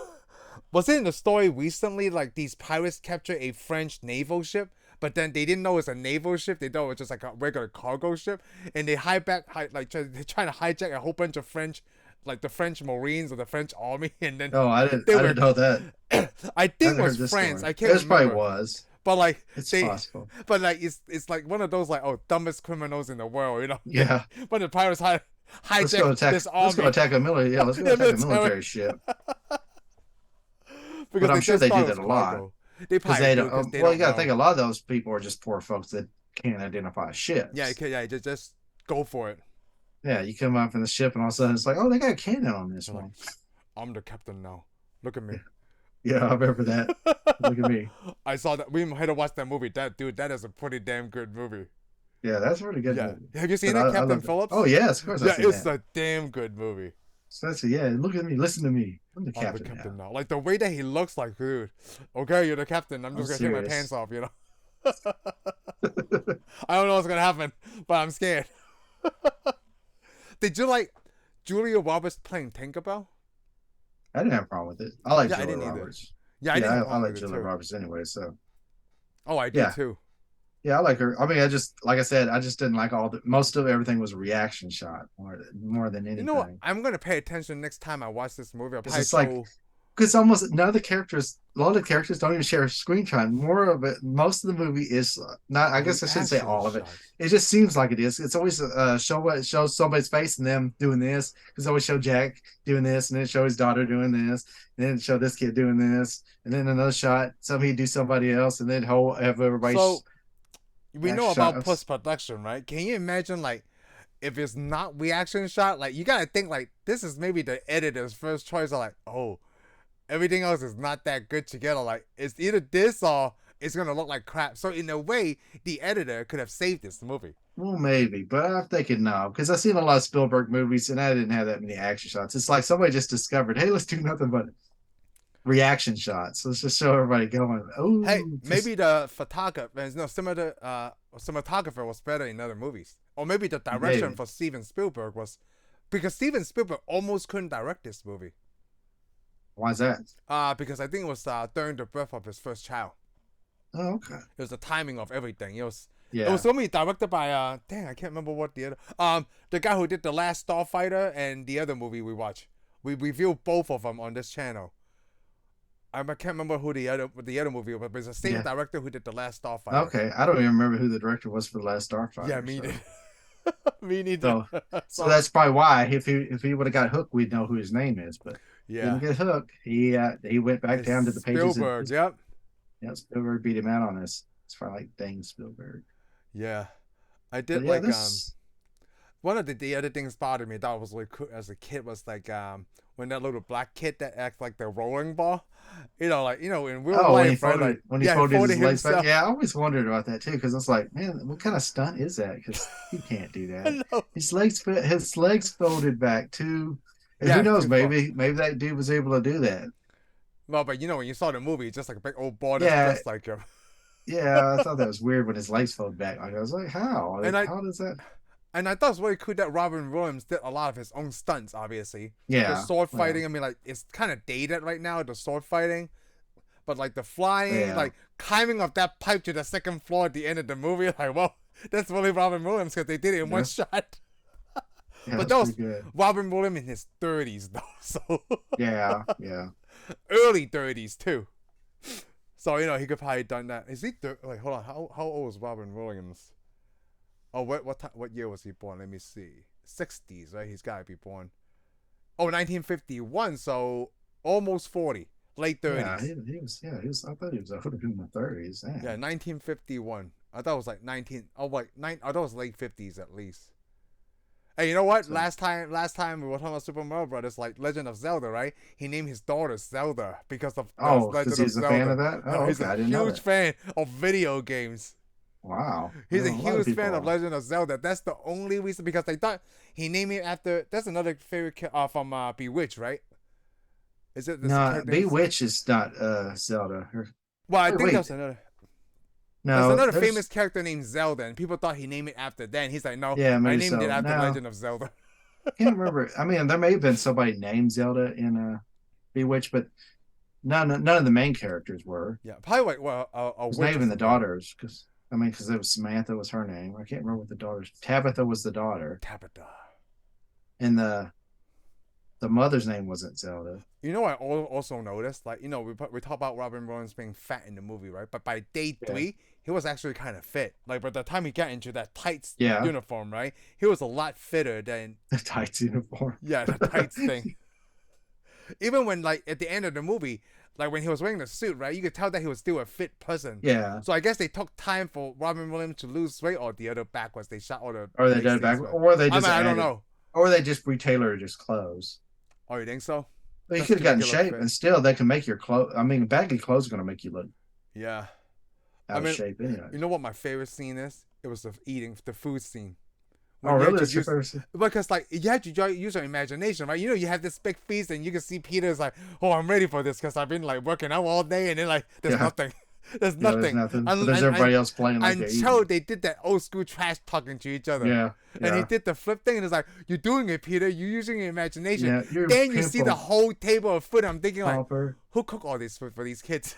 Was it in the story recently? Like these pirates captured a French naval ship, but then they didn't know it was a naval ship. They thought it was just like a regular cargo ship, and they they're trying to hijack a whole bunch of French, like the French Marines or the French Army, and then Oh, they I were. didn't know that. I I think it haven't was heard this France. story. I can't This probably remember, was. but like It's they, possible. but like it's like one of those like dumbest criminals in the world. They, Yeah. when the pirates Let's hijack go attack. this Let's go army, attack a military. Yeah, let's go the attack a military, military ship. because But I'm they sure just they thought do it was that a lot cargo. They because probably they do don't. because they Well, you don't got to think know. a lot of those people are just poor folks that can't identify Yeah, ships. yeah, just go for it. Yeah, you come up in the ship and all of a sudden it's like, oh, they got a cannon on this They're like, one. I'm the captain now. Look at me. Yeah, I remember that. Look at me. I saw that. We had to watch that movie. That is a pretty damn good movie. Yeah, that's a really good Yeah, movie. have you But seen it, I Captain love it. Oh Phillips? yes, of course I've Yeah, seen it's that. a damn good movie. Especially, yeah, look at me, listen to me. I'm the I'm the captain now. captain now. Like the way that he looks, like, dude. Okay, you're the captain. I'm I'm just gonna take my serious. pants off. I don't know what's gonna happen, but I'm scared. Did you like Julia Roberts playing Tinkerbell? I didn't have a problem with it. I like Yeah, I Julia didn't either. Roberts. Yeah, I Yeah, didn't have a I problem like with it Julia too. Roberts anyway. So Oh, I do yeah, too. yeah, I like her. I mean, I just like I said, I just didn't like all the most of everything was a reaction shot more than You know what? anything. I'm gonna pay attention next time I watch this movie. I'll Because probably it's like throw. because almost none of the characters, a lot of the characters don't even share screen time. More of it, most of the movie is not. I guess I shouldn't say Reaction all of it. shots. It just seems like it is. It's always shows somebody's face and them doing this. Because always show Jack doing this, and then show his daughter doing this, and then show this kid doing this, and then another shot, somebody do somebody else, and then have everybody. So we know about Shots. post production, right? Can you imagine like if it's not reaction shot? Like you gotta think like this is maybe the editor's first choice. Of like, oh, everything else is not that good together. Like it's either this or it's gonna look like crap. So in a way, the editor could have saved this movie. Well, maybe, but I'm thinking no, because I've seen a lot of Spielberg movies and I didn't have that many action shots. It's like somebody just discovered, hey, let's do nothing but reaction shots. Let's just show everybody going, Hey, oh, maybe the photographer, no, cinematographer was better in other movies, or maybe the direction maybe. for Steven Spielberg was because Steven Spielberg almost couldn't direct this movie. Why is that? Because I think it was during the birth of his first child. Oh, okay. It was the timing of everything. It Yeah. was only directed by dang, I can't remember what the other the guy who did The Last Starfighter and the other movie we watched. We reviewed both of them on this channel. I can't remember who the other movie was, but it's the same Yeah. director who did The Last Starfighter. Okay. I don't even remember who the director was for the last Starfighter. Yeah, me so. neither. Me neither. So that's probably why if he would have got hooked, we'd know who his name is. But he yeah. didn't get hooked. He went back It's down to the pages. Spielberg, yep. Yeah, Spielberg beat him out on this. It's probably like dang Spielberg. Yeah. I But did yeah, like this one of the other things bothered me that was really cool as a kid was like when that little black kid that acts like the rolling ball, in real oh life, right? Like when he yeah, folded his legs himself. back. Yeah, I always wondered about that too because it's like, man, what kind of stunt is that? Because he can't do that. No. His legs folded back too. And Yeah, who knows? too far. Maybe that dude was able to do that. No, but when you saw the movie, it's just like a big old ball that's Yeah, just like him. Yeah, I thought that was weird when his legs folded back. Like, I was like, how? And Like, I how does that? and I thought it was really cool that Robin Williams did a lot of his own stunts. Obviously, the Yeah, sword yeah, fighting. I mean, like it's kind of dated right now. The sword fighting, but like the flying, yeah, like climbing up that pipe to the second floor at the end of the movie. Like, well, that's really Robin Williams because they did it in one yes, shot. yeah, But that's that pretty was good. Robin Williams in his 30s though, so Yeah, yeah. early 30s too. So he could probably done that. Is he? Wait, hold on. How old is Robin Williams? Oh, what year was he born? Let me see. 60s, right? He's got to be born. Oh, 1951. So almost 40. Late Yeah, 30s. he was. Yeah, he was. I thought he was older in the 30s. Yeah, Man. 1951. I thought it was like 19. Oh, like nine. I thought it was late 50s at least. Hey, you know what? So, Last time we were talking about Super Mario Brothers, like Legend of Zelda, right? He named his daughter Zelda because of the oh, because Legend of he's a fan of Zelda. that. Oh, He's okay. a I didn't know huge that. fan of video games. Wow. He's a Well, a lot of huge people fan of are. Legend of Zelda. That's the only reason because they thought he named it after. That's another favorite from Bewitched, right? Is it this No, character named? Bewitch is not Zelda. Well, I Or think that wait, was another. There's no, another there's famous character named Zelda, and people thought he named it after then. He's like, no, yeah, I maybe named it so. after No, Legend of Zelda. can't remember. I mean, there may have been somebody named Zelda in Bewitch, but none of the main characters were. Yeah, probably like well, a It was witch not or even the something. daughters, because I mean, because it was Samantha was her name. I can't remember what the daughters. Tabitha was the daughter, Tabitha. and the mother's name wasn't Zelda. You know, I also noticed, like, we talk about Robin Williams being fat in the movie, right? But by day Yeah, 3, he was actually kind of fit. Like, by the time he got into that tights yeah, uniform, right? He was a lot fitter than, the tights uniform. yeah, the tights thing. Even when, like, at the end of the movie, like, when he was wearing the suit, right? You could tell that he was still a fit person. Yeah, So I guess they took time for Robin Williams to lose weight, or the other backwards. They shot all the or they race did it back, scenes with. or they I just mean, I don't added, know. or they just retailored his clothes. Oh, you think so? But you Just could have to make gotten it look shape, fit. and still they can make your clothes. I mean, baggy clothes are going to make you look Yeah. I out of mean, shape, you anyways. know what my favorite scene is? It was the food scene. Oh, When you had really? to That's your use, favorite scene? because like you had to use your imagination, right? You have this big feast, and you can see Peter's like, "Oh, I'm ready for this because I've been like working out all day," and then like, there's Yeah, nothing, there's yeah. There's nothing, nothing, but and there's and, and everybody else playing like they're until eating. they did that old school trash talking to each other. Yeah, And he yeah, did the flip thing, and it's like, you're doing it, Peter. You're using your imagination. yeah. You're Then you see the pimple whole table of food. I'm thinking, like, popper. who cooked all this food for these kids?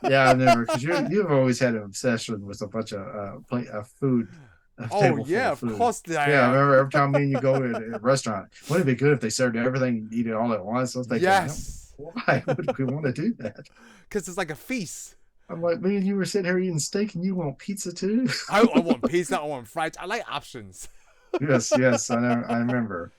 Yeah, I never because you've always had an obsession with a bunch of plate of food, a Oh, table full yeah, of of food. course I Yeah, I am. remember every time me and you go to a restaurant, wouldn't it be good if they served everything and eat it all at once? I was thinking, no, Yes. why would we want to do that? Because it's like a feast. I'm like, me and you were sitting here eating steak and you want pizza too? I want pizza. I want fries. I like options. Yes, yes, I know, I remember.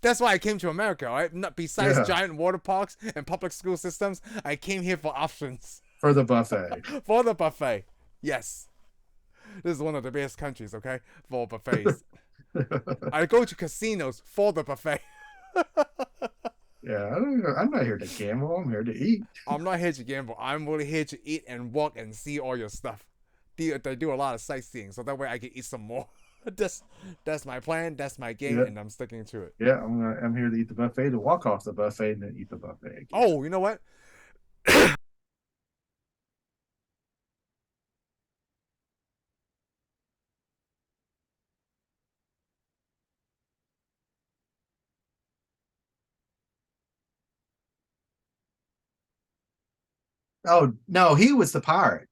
That's why I came to America, right? Not besides Yeah, giant water parks and public school systems, I came here for options. for the buffet. For the buffet. Yes. This is one of the best countries, okay? For buffets. I go to casinos for the buffet. Yeah, I'm not here to gamble. I'm here to eat. I'm not here to gamble. I'm really here to eat and walk and see all your stuff. They do a lot of sightseeing, so that way I can eat some more. that's that's my plan. That's my game, Yeah, and I'm sticking to it. yeah. I'm here to eat the buffet, to walk off the buffet, and then eat the buffet again. Oh, you know what? Oh no, he was the pirate.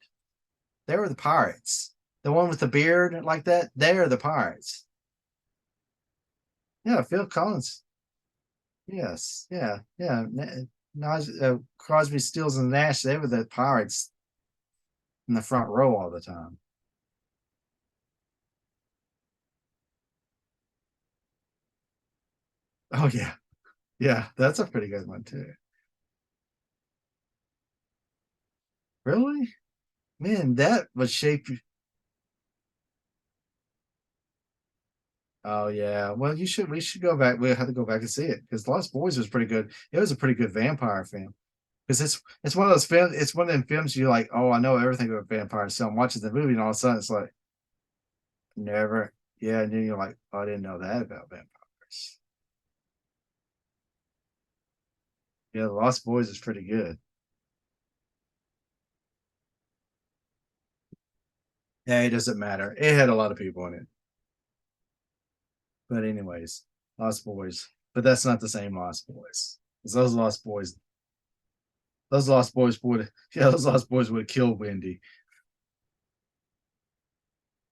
They were the pirates. The one with the beard like that. They're the pirates. Yeah, Phil Collins. Yes, yeah, yeah. Crosby, Stills, and Nash. They were the pirates in the front row all the time. Oh yeah, yeah. That's a pretty good one too. Really, man, that would shape you. Oh yeah. Well, you should. We should go back. We'll have to go back and see it because Lost Boys was pretty good. It was a pretty good vampire film because it's one of those films. It's one of them films you're like, oh, I know everything about vampires. So I'm watching the movie, and all of a sudden it's like, never. Yeah, and then you're like, oh, I didn't know that about vampires. Yeah, The Lost Boys is pretty good. Yeah, it doesn't matter. It had a lot of people in it. But anyways, Lost Boys. But that's not the same Lost Boys. 'Cause those Lost Boys would, yeah, those Lost Boys would have killed Wendy.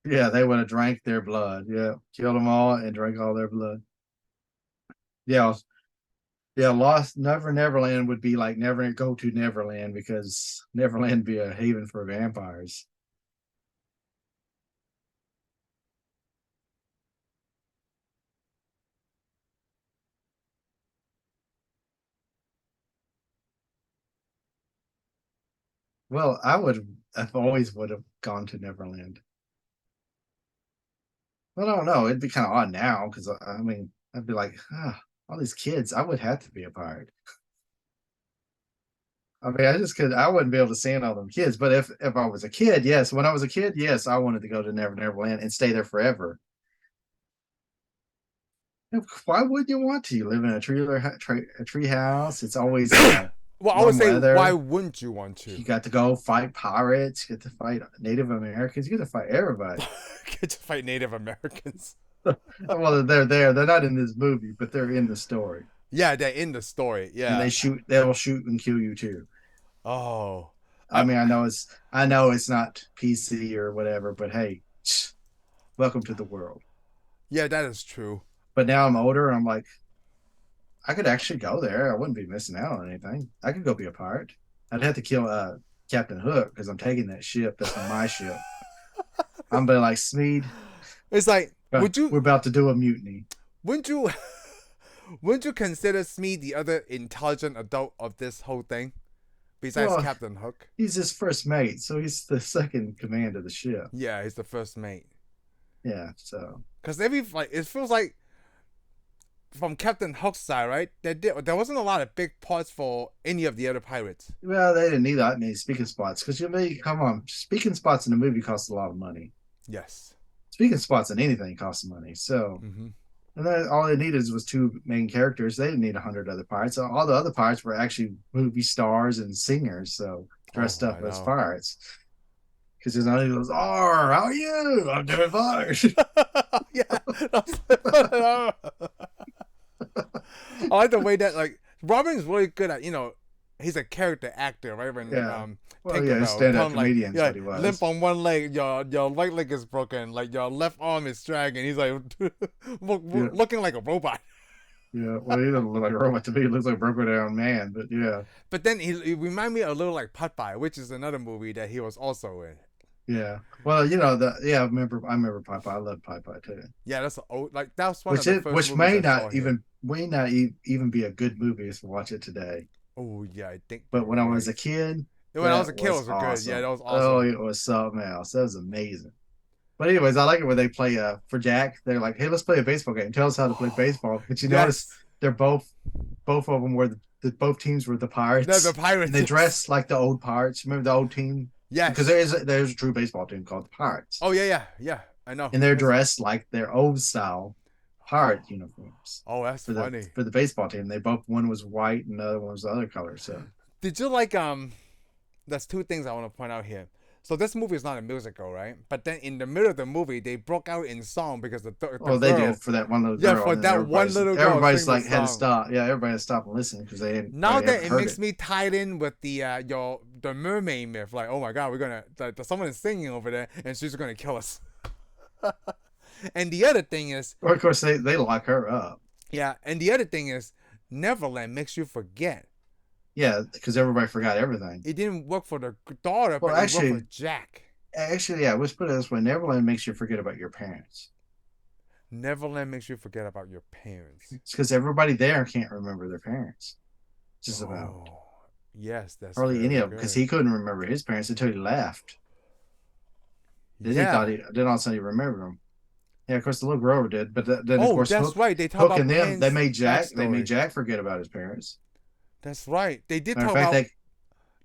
Yeah, they would have drank their blood. Yeah, killed them all and drank all their blood. Yeah, yeah. Lost Neverland would be like never go to Neverland because Neverland be a haven for vampires. Well, I've always would have gone to Neverland. Well, I don't know. It'd be kind of odd now because I mean, I'd be like, all these kids. I would have to be a pirate. I mean, I just could. I wouldn't be able to stand all them kids. But if I was a kid, yes. When I was a kid, yes, I wanted to go to Neverland and stay there forever. Why would you want to? You live in a tree house. It's always Well, I would warm say, why weather. wouldn't you want to? You got to go fight pirates. You get to fight Native Americans. You get to fight everybody. Get to fight Native Americans. Well, they're there. They're not in this movie, but they're in the story. Yeah, they're in the story. And Yeah. they will shoot and kill you too. Oh. I mean, I know it's not PC or whatever, but hey, welcome to the world. Yeah, that is true. But now I'm older and I'm like, I could actually go there. I wouldn't be missing out on anything. I could go be a pirate. I'd have to kill Captain Hook because I'm taking that ship. That's my ship. I'm be like, Smeed, It's like, would you, we're about to do a mutiny. wouldn't you, wouldn't you consider Smee the other intelligent adult of this whole thing, besides Well, Captain Hook? he's his first mate, so he's the second command of the ship. Yeah, he's the first mate. Yeah, so Because it feels like from Captain Hook's side, right? There wasn't a lot of big parts for any of the other pirates. well, they didn't need that many speaking spots because you may come on, speaking spots in a movie cost a lot of money. Yes. Speaking spots in anything costs money. So, Mm-hmm. and then all they needed was two main characters. They didn't need 100 other pirates. So all the other pirates were actually movie stars and singers, so dressed Oh, up I as know. pirates. Because there's none of goes, "Oh, how are you? I'm doing fine." Yeah. I like the way that Robin's really good at he's a character actor, right? When Yeah. Well, yeah, Tinkerbell stand-up come comedian's yeah, what he limp was. on one leg, your right leg is broken, like your left arm is dragging. He's like Yeah, looking like a robot. yeah. Well, he doesn't look like a robot to me. He looks like a broken down man. But yeah, But then he remind me a little like Popeye, which is another movie that he was also in. yeah. Well, I remember Popeye. I love Popeye too. Yeah, that's old. Like that's one of the first Which movies I saw him. may not even be a good movie if you watch it today. Oh yeah, I think But you're when I was right. a kid, When I was that a kid, it was was good. Yeah, awesome. that was Oh, awesome. it was something else. That was amazing. But anyways, I like it when they play for Jack. They're like, "Hey, let's play a baseball game. Tell us how to play baseball." But you notice Yes, they're both of them were both teams were the no, the Pirates, and pirates. they Yes, dress like the old Pirates. Remember the old team? Because yes. there's a true baseball team called the Pirates, Oh yeah. I know. and they're That's, dressed like their old style pirate uniforms oh, that's funny. for the baseball team. They both one was white and the other one was the other color. So Did you There's two things I want to point out here. So this movie is not a musical, right? But then in the middle of the movie, they broke out in song because the oh, they girl, did for that one little yeah, girl, for and then that one little girl everybody's sing the like had to song. stop. Yeah, everybody had to stop and listen because Now they that haven't it heard makes it. me tied in with the mermaid myth, like, oh my god, we're gonna someone is singing over there and she's gonna kill us. And the other thing is, Or of course they lock her up. yeah, and the other thing is, Neverland makes you forget. Yeah, because everybody forgot everything. It didn't work for the daughter, Well, but it worked for Jack. yeah. Let's put it this way: Neverland makes you forget about your parents. Neverland makes you forget about your parents. It's because everybody there can't remember their parents. Just about Oh, yes, that's hardly any very of them because good. he couldn't remember his parents until he left. Then Yeah. then all of a sudden he remembered them. Yeah, of course the little Grover did, but then of Oh, course that's right. They talk Hook about and them Pan's they made backstory. Jack forget about his parents. That's right. They did Matter of talk fact, about.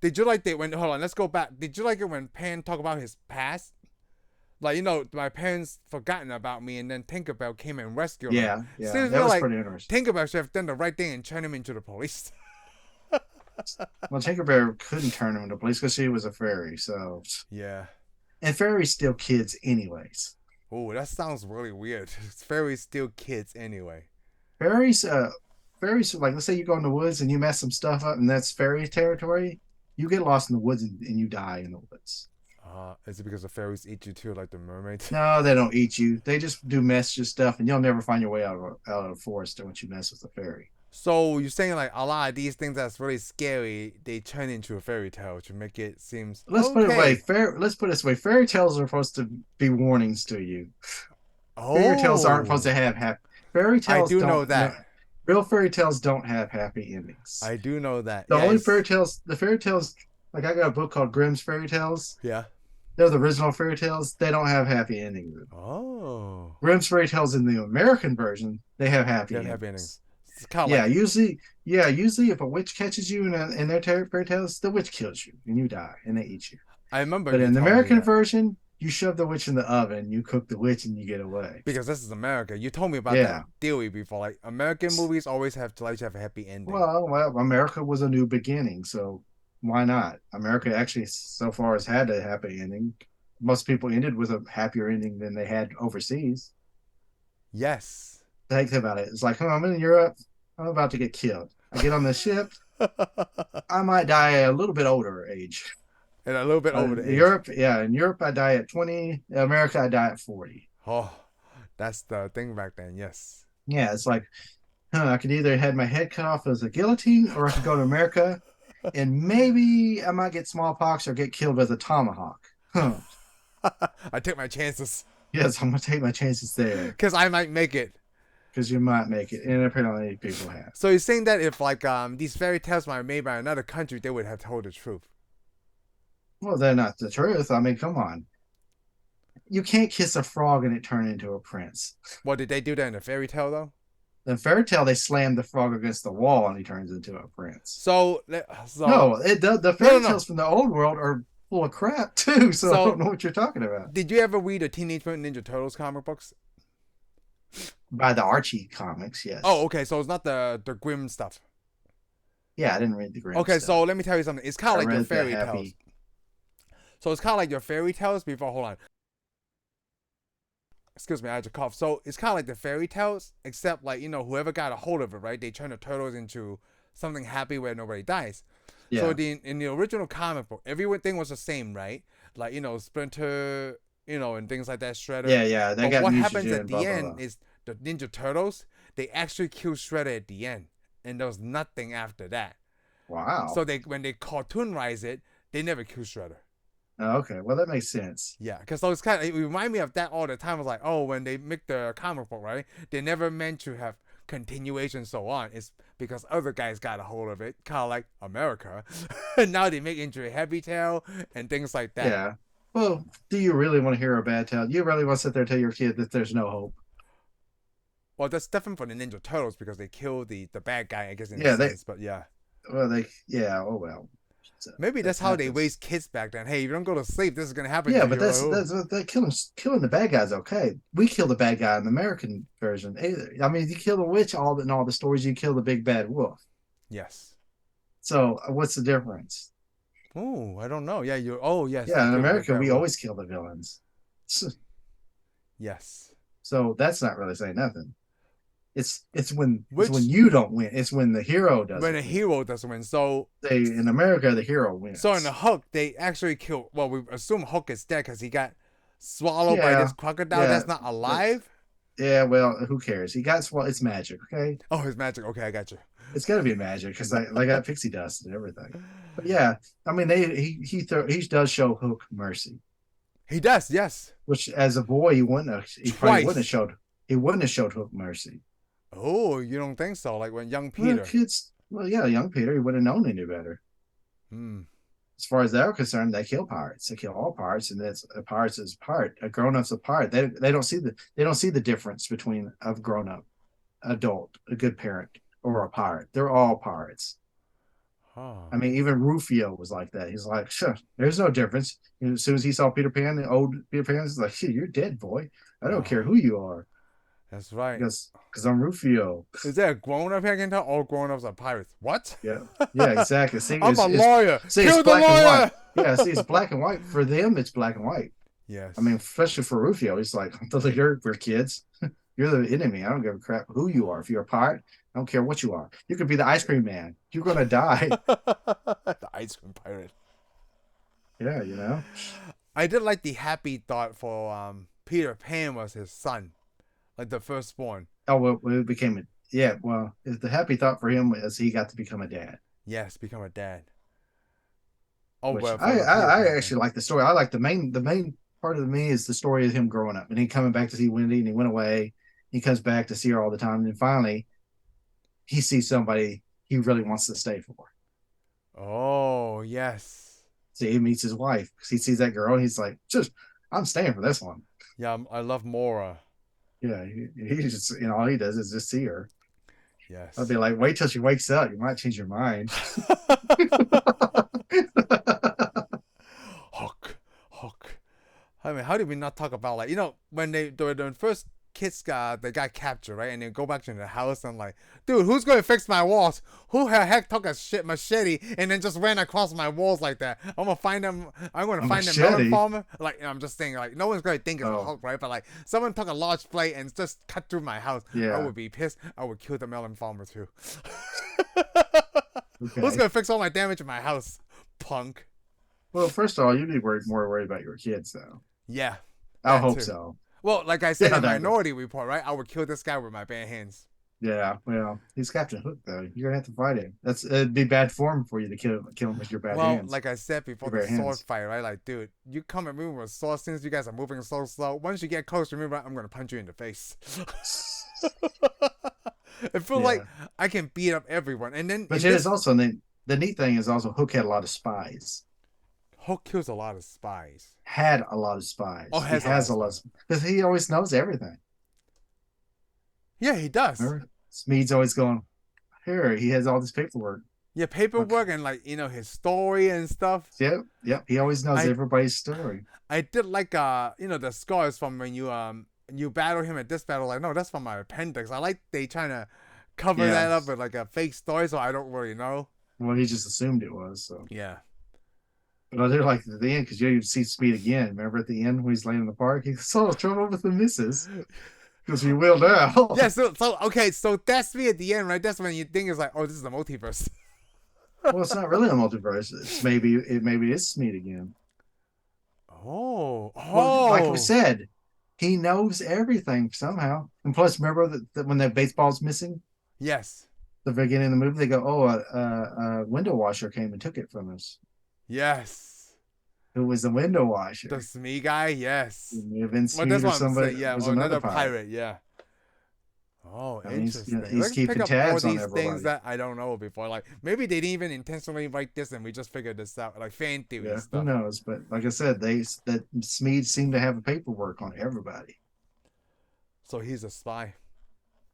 they Did you like they when? Hold on, let's go back. Did you like it when Pan talked about his past? Like my parents forgotten about me, and then Tinkerbell came and rescued him. yeah, Still that feel was like pretty interesting. Tinkerbell should have done the right thing and turned him into the police. Well, Tinkerbell couldn't turn him into police because she was a fairy. So, Yeah. And fairies still kids anyways. Oh, that sounds really weird. Fairies still kids anyway. Fairies, fairies, like let's say you go in the woods and you mess some stuff up, and that's fairy territory. You get lost in the woods and you die in the woods. Is it because the fairies eat you too, like the mermaids? No, they don't eat you. They just do mess your stuff, and you'll never find your way out of the forest once you mess with a fairy. So you're saying like a lot of these things that's really scary, they turn into a fairy tale to make it seems Let's put it away. okay. Let's put it this way. Fairy tales are supposed to be warnings to you. Fairy tales aren't supposed Oh, to have happy. Fairy I tales do know don't. No, that. real fairy tales don't have happy endings. I do know that. The Yeah, only it's, fairy tales, like I got a book called Grimm's Fairy Tales. yeah. They're the original fairy tales. They don't have happy endings. Oh, Grimm's Fairy Tales in the American version, they have they happy have happy endings. endings. It's kind of Yeah, like usually if a witch catches you in their fairy tales, the witch kills you and you die and they eat you. I remember But you in the telling me American that version, you shove the witch in the oven, you cook the witch, and you get away. because this is America. You told me about that Yeah. theory before. Like American movies always have to like to have a happy ending. Well, America was a new beginning, so why not? America actually, so far, has had a happy ending. Most people ended with a happier ending than they had overseas. Yes. Think about it. It's like, oh, I'm in Europe. I'm about to get killed. I get on the ship. I might die at a little bit older age. And a little bit over the age. Europe, yeah, in Europe, I die at 20. In America, I die at 40. Oh, that's the thing back then. Yes. Yeah, it's like, I could either had my head cut off as a guillotine, or I could go to America, and maybe I might get smallpox or get killed with a tomahawk. Huh. I take my chances Yes, I'm gonna take my chances there because I might make it. because you might make it, and apparently people have. So you're saying that if like these fairy tales were made by another country, they would have told the truth. Well, they're not the truth. I mean, come on. You can't kiss a frog and it turn into a prince. What did they do that in a fairy tale though? In fairy tale, they slam the frog against the wall and he turns into a prince. So No, the fairy no. tales from the old world are full of crap too. So I don't know what you're talking about. Did you ever read the Teenage Mutant Ninja Turtles comic books? By the Archie comics, yes. Oh, okay. So it's not the Grimm stuff. Yeah, I didn't read the Grimm Okay, stuff. so let me tell you something. It's kind I of like your read the fairy happy- tales. So it's kind of like your fairy tales before. Hold on. Excuse me, I had to cough. So it's kind of like the fairy tales, except like whoever got a hold of it, right? They turn the turtles into something happy where nobody dies. Yeah. So in the original comic book, everything was the same, right? Like Splinter, and things like that. Shredder. yeah. They But got what mutagen happens at and the blah, blah, end blah. is the Ninja Turtles. They actually kill Shredder at the end, and there was nothing after that. Wow. So when they cartoonize it, they never kill Shredder. Oh, okay, well that makes sense. Yeah, because so it remind me of that all the time. It's like, oh, when they make the comic book, right? They never meant to have continuation and so on. It's because other guys got a hold of it, kind of like America. And now they make it into a heavy tale and things like that. Yeah. Well, do you really want to hear a bad tale? You really want to sit there and tell your kid that there's no hope? Well, that's different for the Ninja Turtles because they kill the bad guy, I guess, in Yeah, a sense. But yeah. Well, oh well. So, Maybe that's how they raised kids back then. Hey, if you don't go to sleep, this is gonna happen. Yeah, to but you. that's killing the bad guys. Okay, we kill the bad guy in the American version. I mean, you kill the witch in all the stories. You kill the big bad wolf. Yes. So what's the difference? Oh, I don't know. Yeah, you. Oh, yes. Yeah, in you America, we always kill the villains. Yes. So that's not really saying nothing. It's when you don't win. It's when the hero does. When a hero doesn't win. So in America, the hero wins. So in the Hulk, they actually kill. Well, we assume Hulk is dead because he got swallowed by this crocodile that's not alive. Yeah, well, who cares? He got swallowed. It's magic, okay? Oh, it's magic. Okay, I got you. It's got to be magic because I got pixie dust and everything. But yeah, I mean, he does show Hook mercy. He does, yes. Which, as a boy, he wouldn't have showed Hook mercy. Oh, you don't think so? Like when young Peter. Young Peter, he wouldn't have known any better. As far as they're concerned, they kill pirates. They kill all pirates, and that's a pirate's is part. A grown-up's a pirate. They don't see the difference between a grown-up, adult, a good parent, or a pirate. They're all pirates. Huh. I mean, even Rufio was like that. He's like, sure, there's no difference. As soon as he saw Peter Pan, the old Peter Pan, he's like, shit, you're dead, boy. I don't care who you are. That's right. Because I'm Rufio. Is that a grown-up here can tell? All grown-ups are pirates. What? Yeah, exactly. See, I'm a lawyer. See, Kill it's the black lawyer. and white. Yeah, see, it's black and white. For them, it's black and white. I mean, Yes. especially for Rufio, he's like, the leader, we're kids. You're the enemy. I don't give a crap who you are. If you're a pirate, I don't care what you are. You could be the ice cream man. You're gonna die. The ice cream pirate. Yeah, you know. I did like the happy thought for Peter Pan was his son, like the firstborn. Oh well, it became a yeah. Well, the happy thought for him was he got to become a dad, Yes, become a dad. Oh which well, for the Peter I Pan thing. actually like the story. I like the main part of me is the story of him growing up and he coming back to see Wendy and he went away. He comes back to see her all the time, and then finally he sees somebody he really wants to stay for. Oh yes. So he meets his wife because he sees that girl and he's like, just I'm staying for this one. Yeah, I love Mora. Yeah, he just all he does is just see her. I'd be Yes. like, wait till she wakes up. You might change your mind. Hook, hook. I mean, how did we not talk about like when the first kids got captured, right? And they go back to the house and like, dude, who's going to fix my walls? Who the heck took a shit machete and then just ran across my walls like that? I'm gonna find them. I'm gonna A find the melon machete. farmer. Like I'm just saying, like no one's gonna think it's a Oh, Hulk, right? But like someone took a large blade and just cut through my house. I yeah. would be pissed. I would kill the melon farmer too. Who's Okay. gonna fix all my damage in my house? Punk. Well, first of all, you'd be more worried about your kids, though. Yeah, I that hope too. so. Well, like I said Yeah, in that would. Minority Report, right? I would kill this guy with my bare hands. Yeah, well, he's Captain Hook, though. You're gonna have to fight him. It'd be bad form for you to kill him with your bad Well, hands. like I said before Your the bare sword hands. fight, right? Like, dude, you come at me with a sword since you guys are moving so slow. Once you get close, remember, I'm gonna punch you in the face. I feel like Yeah, I can beat up everyone, and then but in it is this, also the neat thing is also Hook had a lot of spies. Hulk kills a lot of spies. Had a lot of Oh, spies. He has a lot has of a lot spies. because he always knows everything. Yeah, he does. Remember, Smede's always going here. He has all this paperwork. Yeah, Look, paperwork and like his story and stuff. yep, yep. He always knows I everybody's story. I did like the scars from when you battle him at this battle. Like, no, that's from my appendix. I like they trying to cover Yeah. that up with like a fake story, so I don't really know. Well, he just assumed it was. So, Yeah. but I did like at the end because you see Speed again. Remember at the end when he's laying in the park, he saw trouble with the missus because he will now. Yeah. So okay. So that's me at the end, right? That's when you think it's like, oh, this is the multiverse. Well, it's not really a multiverse. Maybe it's Speed again. Oh. Well, like we Oh. said, he knows everything somehow. And plus, remember that when that baseball's missing, Yes. the beginning of the movie, they go, "Oh, a window washer came and took it from us. Yes. Who was the window The washer? Smee guy. Yes. It may have been Well, that's Speed or what I'm somebody. saying. It Yeah. was Or another another pirate. pirate. Yeah. Oh, I mean, interesting. he's Let's pick keeping up all tabs on these things everybody. that I don't know before. Like maybe they didn't even intentionally write this, and we just figured this out, like fan theory Yeah, who stuff. knows? But like I said, that Smeed seemed to have a paperwork on everybody, So he's a spy.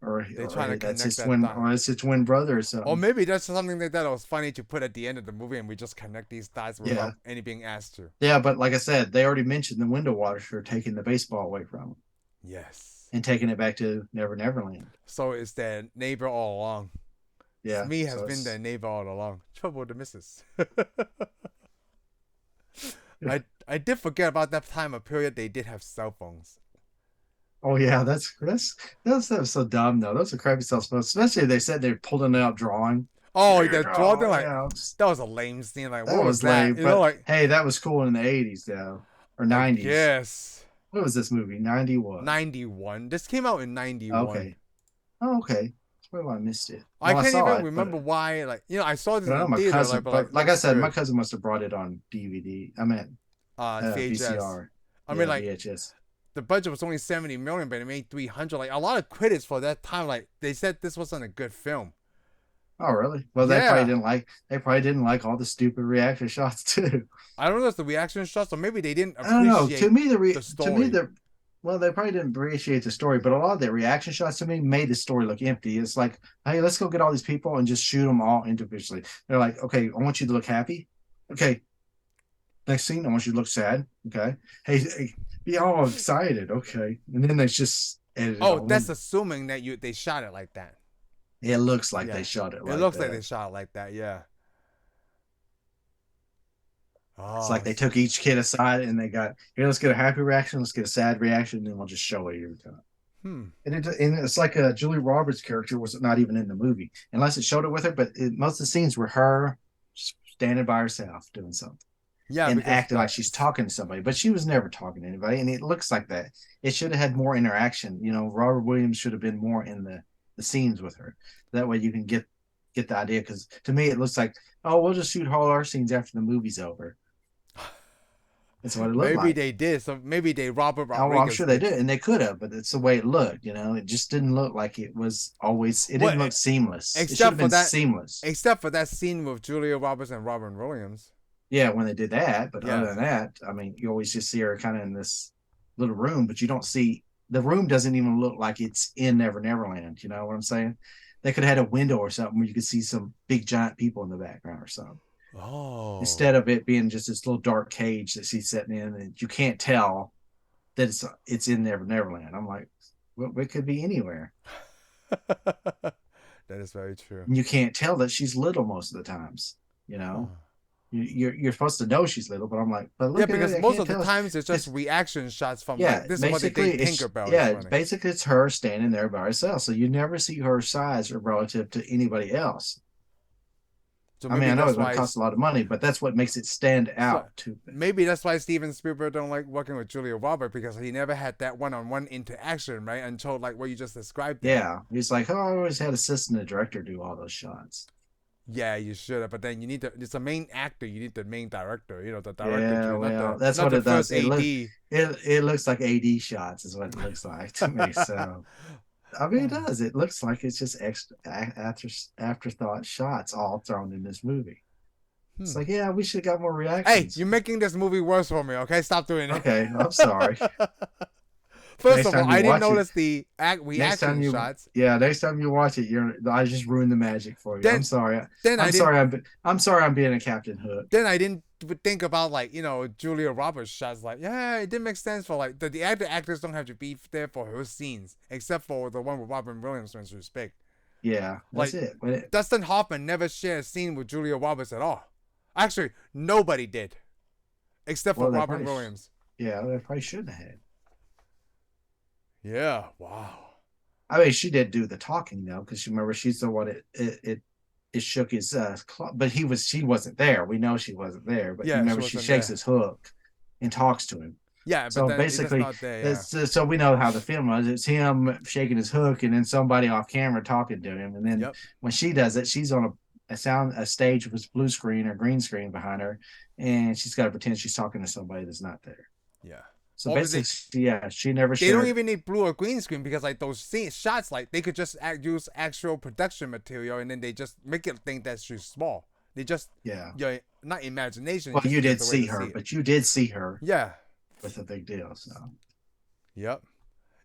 or They trying to that's connect his that dot. or it's his twin brother or Or something. maybe that's something like that was funny to put at the end of the movie, and we just connect these dots Yeah, without any being asked to. yeah. But like I said, they already mentioned the window washer taking the baseball away from him Yes. and taking it back to Neverland. So it's their neighbor all along. Yeah, Smee has so been it's their neighbor all along. Trouble with the missus. yeah. I did forget about that time of period they did have cell phones. Oh yeah, that was so dumb though. Those are crappy stuff, especially they said they're pulling it out drawing. Oh, There you the go. Jordan, like Yeah, just, that was a lame scene. Like, that what was was that? lame. You know, But like hey, that was cool in the '80s though, or I '90s. guess What was this movie? '90 what? 91. This came out in 91. Okay. Oh, okay. That's why I missed it. I Well, I can't saw even it, but remember why. Like, I saw this I in know the my theater, cousin. like, but But like like I looks said, my good. cousin must have brought it on DVD. I meant VHS. VCR. I mean, Yeah, like VHS. the budget was only 70 million, but it made 300. Like a lot of critics for that time, like they said this wasn't a good film. Oh, really? Well, they probably Yeah, didn't like. They probably didn't like all the stupid reaction shots too. I don't know if it's the reaction shots, or maybe they didn't I don't know. To appreciate me, the to me story. the well, they probably didn't appreciate the story, but a lot of the reaction shots to me made the story look empty. It's like, hey, let's go get all these people and just shoot them all individually. They're like, okay, I want you to look happy. Okay, next scene, I want you to look sad. Okay, hey, be all excited. Okay, and then they just edit it Oh, all that's in. assuming that they shot it like that. It looks like Yeah, they shot it it like looks like they that. shot it like that. Yeah. It's Oh, like they took each kid aside and they got here. Let's get a happy reaction. Let's get a sad reaction, and then we'll just show it every time. hmm. And it's like a Julie Roberts character was not even in the movie unless it showed it with her. But most of the scenes were her standing by herself doing something Yeah, and because acting like she's talking to somebody, but she was never talking to anybody. And it looks like that. It should have had more interaction. You know, Robert Williams should have been more in the scenes with her. That way you can get the idea. Because to me, it looks like, oh, we'll just shoot all our scenes after the movie's over. That's what it looked maybe like. they did. So maybe they Robert Oh, well, I'm Rodriguez sure they did. did, and they could have, but it's the way it looked. You know, it just didn't look like it was always. It What didn't look seamless. It should except have for been that seamless. except for that scene with Julia Roberts and Robin Williams. Yeah, when they did that, but other Yeah. than that, I mean, you always just see her kind of in this little room, but you don't see the room doesn't even look like it's in Neverland. You know what I'm saying? They could have had a window or something where you could see some big giant people in the background or something. Oh. Instead of it being just this little dark cage that she's sitting in, and you can't tell that it's in Neverland. I'm like, well, it could be anywhere. That is very true. And you can't tell that she's little most of the times. You know, Oh. you're supposed to know she's little, but I'm like, but Yeah, look at because it, I most can't of the tell. times it's just It's reaction shots from yeah, like this is what they basically think it's Tinkerbell is yeah, running. basically it's her standing there by herself, so you never see her size or relative to anybody else. So I mean, maybe I know that's it's going to why. cost a lot of money, but that's what makes it stand So out to me. maybe that's why Steven Spielberg don't like working with Julia Roberts because he never had that one-on-one interaction, right? Until like what you just described there. Yeah, he's like, oh, I always had assistant director do all those shots. Yeah, you should have, but then you need the it's a main actor. You need the main director. You know, the director, Yeah, not well, the that's not what the it does. first AD. It looks like AD shots is what it looks like to me. So I mean, it does. It looks like it's just extra afterthought shots all thrown in this movie. It's Hmm. like, yeah, we should have got more Hey, reactions. you're making this movie worse for me. Okay, stop doing Okay, I'm sorry. it. First Next of all, time you I didn't watch it, notice the next time reaction you, shots. yeah, next time you watch it, I just ruined the magic for you. I'm Then, sorry. then I I'm didn't. sorry. I'm sorry. I'm being a Captain Hook. Then I didn't think about like Julia Roberts shots. Like, yeah, it didn't make sense for like the actors don't have to be there for her scenes, except for the one with Robin Williams, with respect. Yeah, that's Like it. But Dustin Hoffman never shared a scene with Julia Roberts at all. Actually, nobody did, except for well, Robin Williams. yeah, they probably shouldn't have had. Yeah. Wow. I mean, she did do the talking though, because you remember she's the one it shook his but she wasn't there. We know she wasn't there, but you Yeah, she remember she wasn't shakes there. his hook and talks to him. Yeah, but So then it's just basically, not there. Yeah. so we know how the film was. It's him shaking his hook and then somebody off camera talking to him, and then Yep. when she does it, she's on a stage with blue screen or green screen behind her, and she's got to pretend she's talking to somebody that's not there. Yeah. So Obviously, basically, yeah, she never they don't shared. even need blue or green screen because like those shots, like they could just use actual production material and then they just make it think that she's small. They just Yeah. not imagination. Well, just you did the way see to her, it. but you did see her Yeah. with a big deal. So, Yep.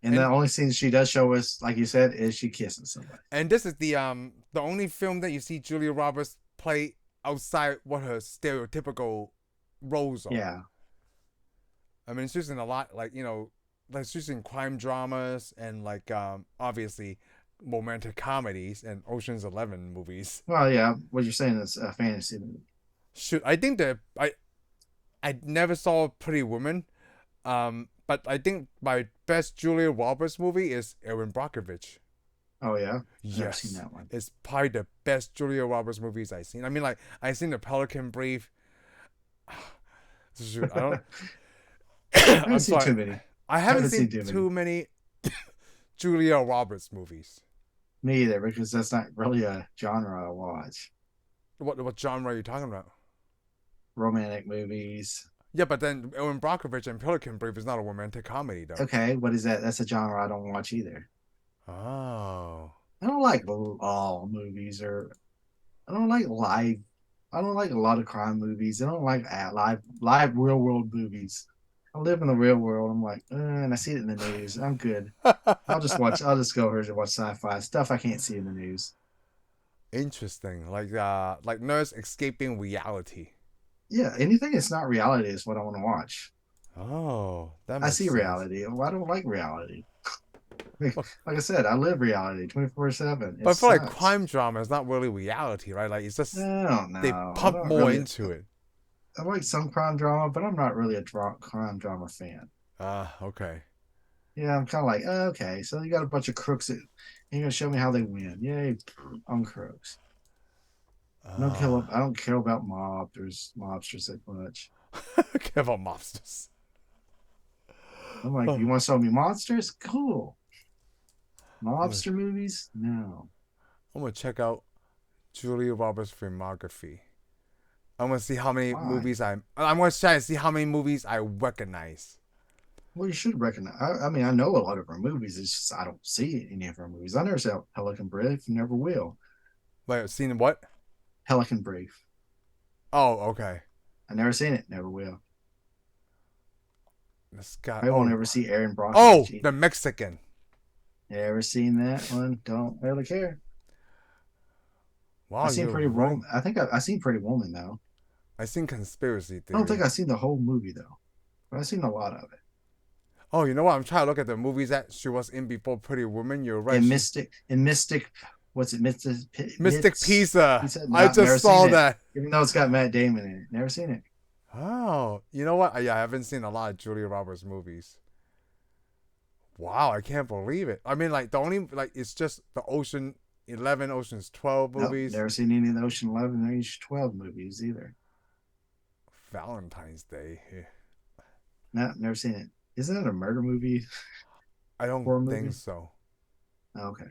and the And only scene she does show us, like you said, is she kissing somebody. and this is the only film that you see Julia Roberts play outside what her stereotypical roles are. Yeah. I mean, she's in a lot like like she's in crime dramas and like obviously romantic comedies and Ocean's 11 movies. Well, yeah. What you're saying is a fantasy movie. Shoot, I think that I never saw Pretty Woman, but I think my best Julia Roberts movie is Erin Brockovich. Oh yeah. Yes, Never seen that one. it's probably the best Julia Roberts movies I've seen. I mean, like I seen The Pelican Brief. Shoot, I don't. I haven't I'm seen sorry. too many. I haven't seen too too many Julia Roberts movies. Me either, because that's not really a genre I watch. What genre are you talking about? Romantic movies. Yeah, but then Erin Brockovich and Pelican Brief is not a romantic comedy though. Okay, what is that? That's a genre I don't watch either. Oh. I don't like all movies, or I don't like live. I don't like a lot of crime movies. I don't like live real world movies. I live in the real world. I'm like, and I see it in the news. I'm good. I'll just go here and watch sci-fi stuff I can't see in the news. Interesting. Like Nurse Escaping Reality. Yeah, anything that's not reality is what I want to watch. Oh, that I makes see sense. reality. I don't like reality. Like I said, I live reality 24/7. But It I feel like sucks. crime drama is not really reality, right? Like it's just I don't know. they I pump don't more really. into it. I like some crime drama, but I'm not really a crime drama fan. Ah, okay. Yeah, I'm kind of like, oh, okay, so you got a bunch of crooks that you're gonna show me how they win. Yay, I'm crooks. Ah, I don't care about mobsters that much. care about mobsters. I'm like, you Oh, want to show me monsters? Cool. I'm gonna, Mobster movies? No. I'm gonna check out Julia Roberts' filmography. I'm gonna see how many Why? movies I'm gonna try to see how many movies I recognize. Well, you should recognize. I mean, I know a lot of her movies. It's just I don't see any of her movies. I never saw Pelican Brief. Never will. Wait, seen what? Pelican Brief. Oh, okay. I never seen it. Never will. This guy. I won't Oh, ever see Aaron Brockovich oh, either. the Mexican. You ever seen that one? Don't really care. I Wow, seen you're Pretty right. Woman. I seen Pretty Woman though. I seen Conspiracy I don't think Theory. I seen the whole movie though, but I seen a lot of it. Oh, you know what? I'm trying to look at the movies that she was in before Pretty Woman. You're right. And She Mystic, what's it? Mystic Pizza. Pizza? I No, never just seen saw it. that. Even though it's got Matt Damon in it, never seen it. Oh, you know what? Yeah, I haven't seen a lot of Julia Roberts movies. Wow, I can't believe it. I mean, like the only like it's just the Ocean 11, Ocean's 12 Nope, movies. never seen any of the Ocean 11 or Ocean 12 movies either. Valentine's Day. Yeah. No, never seen it. Isn't it a murder movie? I don't Horror think movie? so. Okay.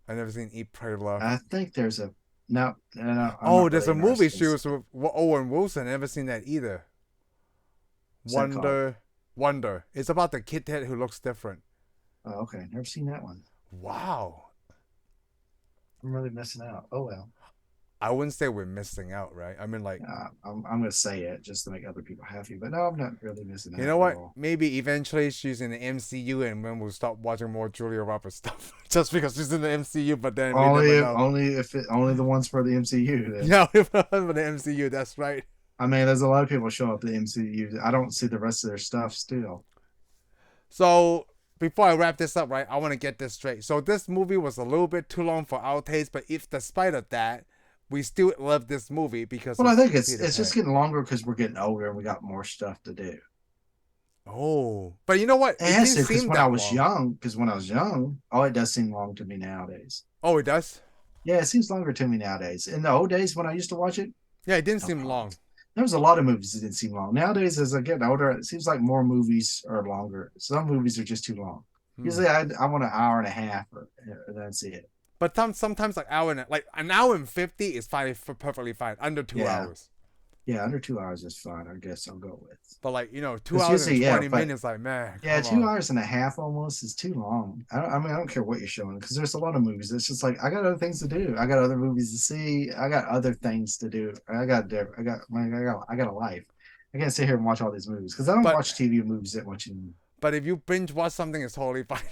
I never seen Eat, Pray, Love. I think there's a no, no, I'm Oh, not there's really a movie interested. she was with Owen Wilson. I never seen that either. What's that called? Wonder, Wonder. It's about the kid who looks different. Oh, okay. Never seen that one. Wow. I'm really missing out. Oh well. I wouldn't say we're missing out, right? I mean, like, I'm gonna say it just to make other people happy, but no, I'm not really missing you out know at what? all. Maybe eventually she's in the MCU and then we'll stop watching more Julia Roberts stuff. Just because she's in the MCU, but then we never know. Only the ones for the MCU. Then. Yeah, for the MCU, that's right. I mean, there's a lot of people show up at the MCU. I don't see the rest of their stuff still. So before I wrap this up, right, I want to get this straight. So this movie was a little bit too long for our taste, but if despite of that, we still love this movie because Well, I it's think Peter it's just Pan. getting longer because we're getting older and we got more stuff to do. Oh, but you know what? It It has didn't to because seem that long. when I was young, oh, it does seem long to me nowadays. Oh, it does. Yeah, it seems longer to me nowadays. In the old days when I used to watch it, Yeah, it didn't no seem long. problems. There was a lot of movies that didn't seem long. Nowadays, as I get older, it seems like more movies are longer. Some movies are just too long. Hmm. Usually, I want an hour and a half, or that's it. But sometimes like an hour and 50 is fine, perfectly fine, under two Yeah, hours. yeah, under 2 hours is fine. I guess I'll go with. But like 2 Because hours and usually, yeah, 20 but minutes, like man, yeah, come two on. hours and a half almost is too long. I mean, I don't care what you're showing because there's a lot of movies. It's just like I got other things to do. I got other movies to see. I got other things to do. I got a life. I can't sit here and watch all these movies because I don't But watch TV and movies that much anymore. but if you binge watch something, it's totally fine.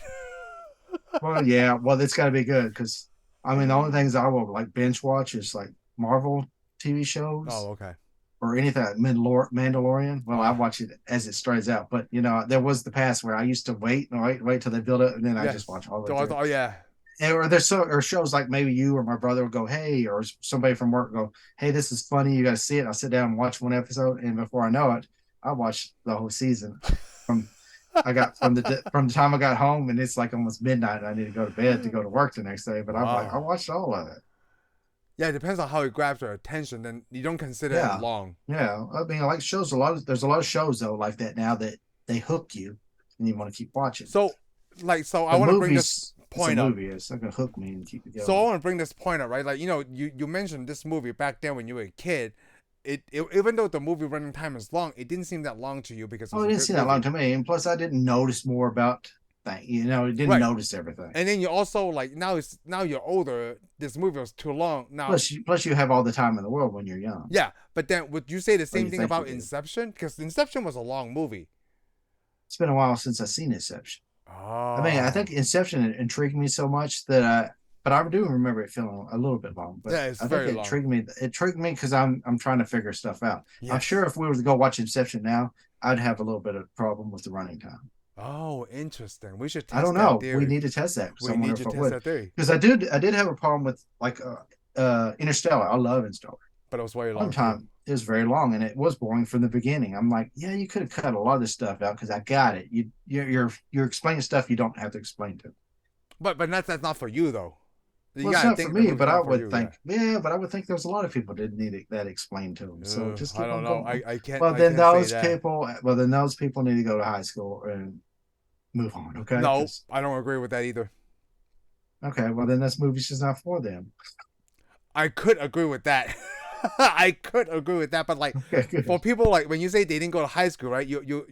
Well, yeah, well, it's got to be good because I mean, the only things I will like binge watch is like Marvel TV shows Oh, okay. or anything like Mandalorian. Well, I Oh, watch it as it strays out, but there was the past where I used to wait till they build it, and then I just yes. watch all of Oh, it. oh, yeah. Or or shows like maybe you or my brother would go, hey, or somebody from work go, hey, this is funny, you got to see it. I'll sit down and watch one episode, and before I know it, I watched the whole season. From I got from the time I got home, and it's like almost midnight, and I need to go to bed to go to work the next day. But I'm like, I Wow. watched all of it. Yeah, it depends on how it grabs your attention. Then you don't consider it Yeah, long. yeah. I mean, I like shows there's a lot of shows though like that now that they hook you, and you want to keep watching. So, I The want to bring this movies, it's a point up. movie. It's not gonna hook me and keep me So I going. want to bring this point up, right? Like you mentioned this movie back then when you were a kid. Even though the movie running time is long, it didn't seem that long to you because it Oh, was it a didn't good seem that long movie. to me, and plus I didn't notice more about that. I didn't Right. notice everything. And then you also like now you're older. This movie was too long. Now, Plus you have all the time in the world when you're young. yeah, but then would you say the Or same you thing think you about do. Inception? Because Inception was a long movie. It's been a while since I've seen Inception. I mean, I think Oh, Inception intrigued me so much but I do remember it feeling a little bit long. But yeah, it's I think very it long. intrigued me. It intrigued me because I'm trying to figure stuff out. I'm sure Yes. if we were to go watch Inception now, I'd have a little bit of problem with the running time. Oh, interesting. We should I don't test that know. We theory. need to test that because I We wonder need if to I test would. that theory. Because I did have a problem with like Interstellar. I love Interstellar. But it was way One long too. time, it was very long, and it was boring from the beginning. I'm like, yeah, you could have cut a lot of this stuff out because I got it. You're explaining stuff you don't have to explain to. But that's not for you though. You Well, it's gotta not for think the me, movie's but I not for would you. think, yeah, but I would think there's a lot of people that didn't need that explained to them. So just I keep don't on know. going. I can't. Well, I then can't say those that. people, well, then those people need to go to high school and move on. Okay, No, 'cause I don't agree with that either. okay, well then this movie's just not for them. I could agree with that. I could agree with that, but like Okay, for good. people like when you say they didn't go to high school, right?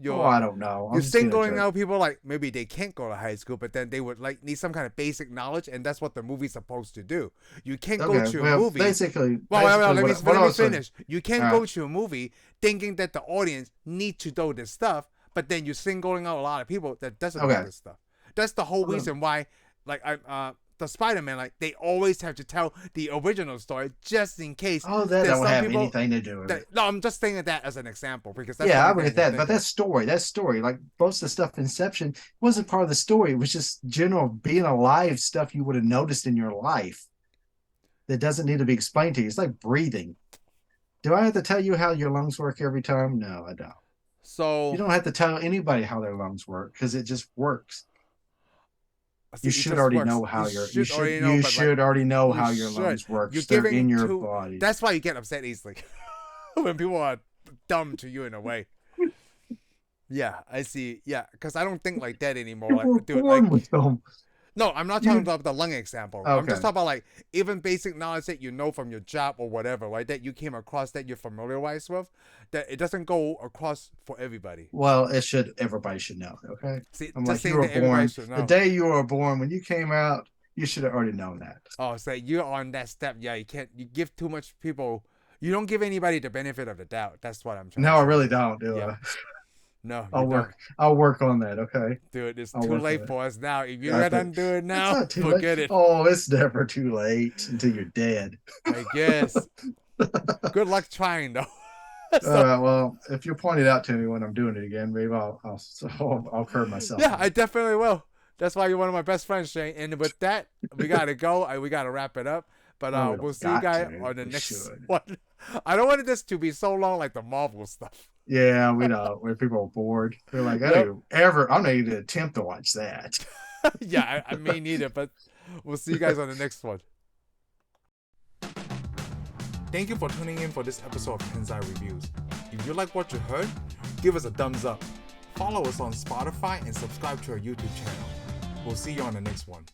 Oh, I don't know. I'm you're just being a singling jerk. out people like maybe they can't go to high school, but then they would like need some kind of basic knowledge, and that's what the movie's supposed to do. You can't go Okay, to a well, movie. basically, Well, what, let I me was saying, finish. You can't all go right, to a movie thinking that the audience need to know this stuff, but then you're singling out a lot of people that doesn't know okay. this stuff. That's the whole Well, reason why, like the Spider-Man, like they always have to tell the original story just in case oh, that there's don't some have people anything to do with it. that. No, I'm just saying that as an example because that's the Yeah, I only thing I get can that, but think of. that's story. Like most of the stuff in Inception wasn't part of the story. It was just general being alive stuff you would have noticed in your life that doesn't need to be explained to you. It's like breathing. Do I have to tell you how your lungs work every time? No, I don't. You So don't have to tell anybody how their lungs work because it just works. see, You it should just already works. know You how should already know, you but like should already know you how your should. lungs You're works. They're in giving your too. body. That's why you get upset easily when people are dumb to you in a way. Yeah, I see. Yeah, because I don't think like that anymore. You were Like, dude, like born with them. no, I'm not talking You about the lung example. I'm just okay? talking about like even basic knowledge that you know from your job or whatever, right? That you came across that you're familiarized with, that it doesn't go across for everybody. Well, it should. Everybody should know. Okay. See, I'm just like you saying were that everybody born should the know. day you were born. When you came out, you should have already known that. Oh, so you're on that step. Yeah, you can't. You give too much people. You don't give anybody the benefit of the doubt. That's what I'm trying No, to I say. really don't. Do Yeah. I? No, you I'll don't. work. I'll work on that. Okay. Dude, it's I'll too work on late it. for us now. If you I let think undo it it's now, not too late. forget it. Oh, it's never too late until you're dead. I guess. Good luck trying though. All So right. Well, if you point it out to me when I'm doing it again, maybe I'll curb myself. yeah, I definitely will. That's why you're one of my best friends, Shane. And with that, we gotta go. We gotta wrap it up. But No, we we'll don't see you got guys to. on the We next should. one. I don't want this to be so long like the Marvel stuff. Yeah, we know where people are bored. They're like, Yep. I'm not even attempt to watch that. Yeah, I may need it, but we'll see you guys on the next one. Thank you for tuning in for this episode of Tensai Reviews. If you like what you heard, give us a thumbs up. Follow us on Spotify and subscribe to our YouTube channel. We'll see you on the next one.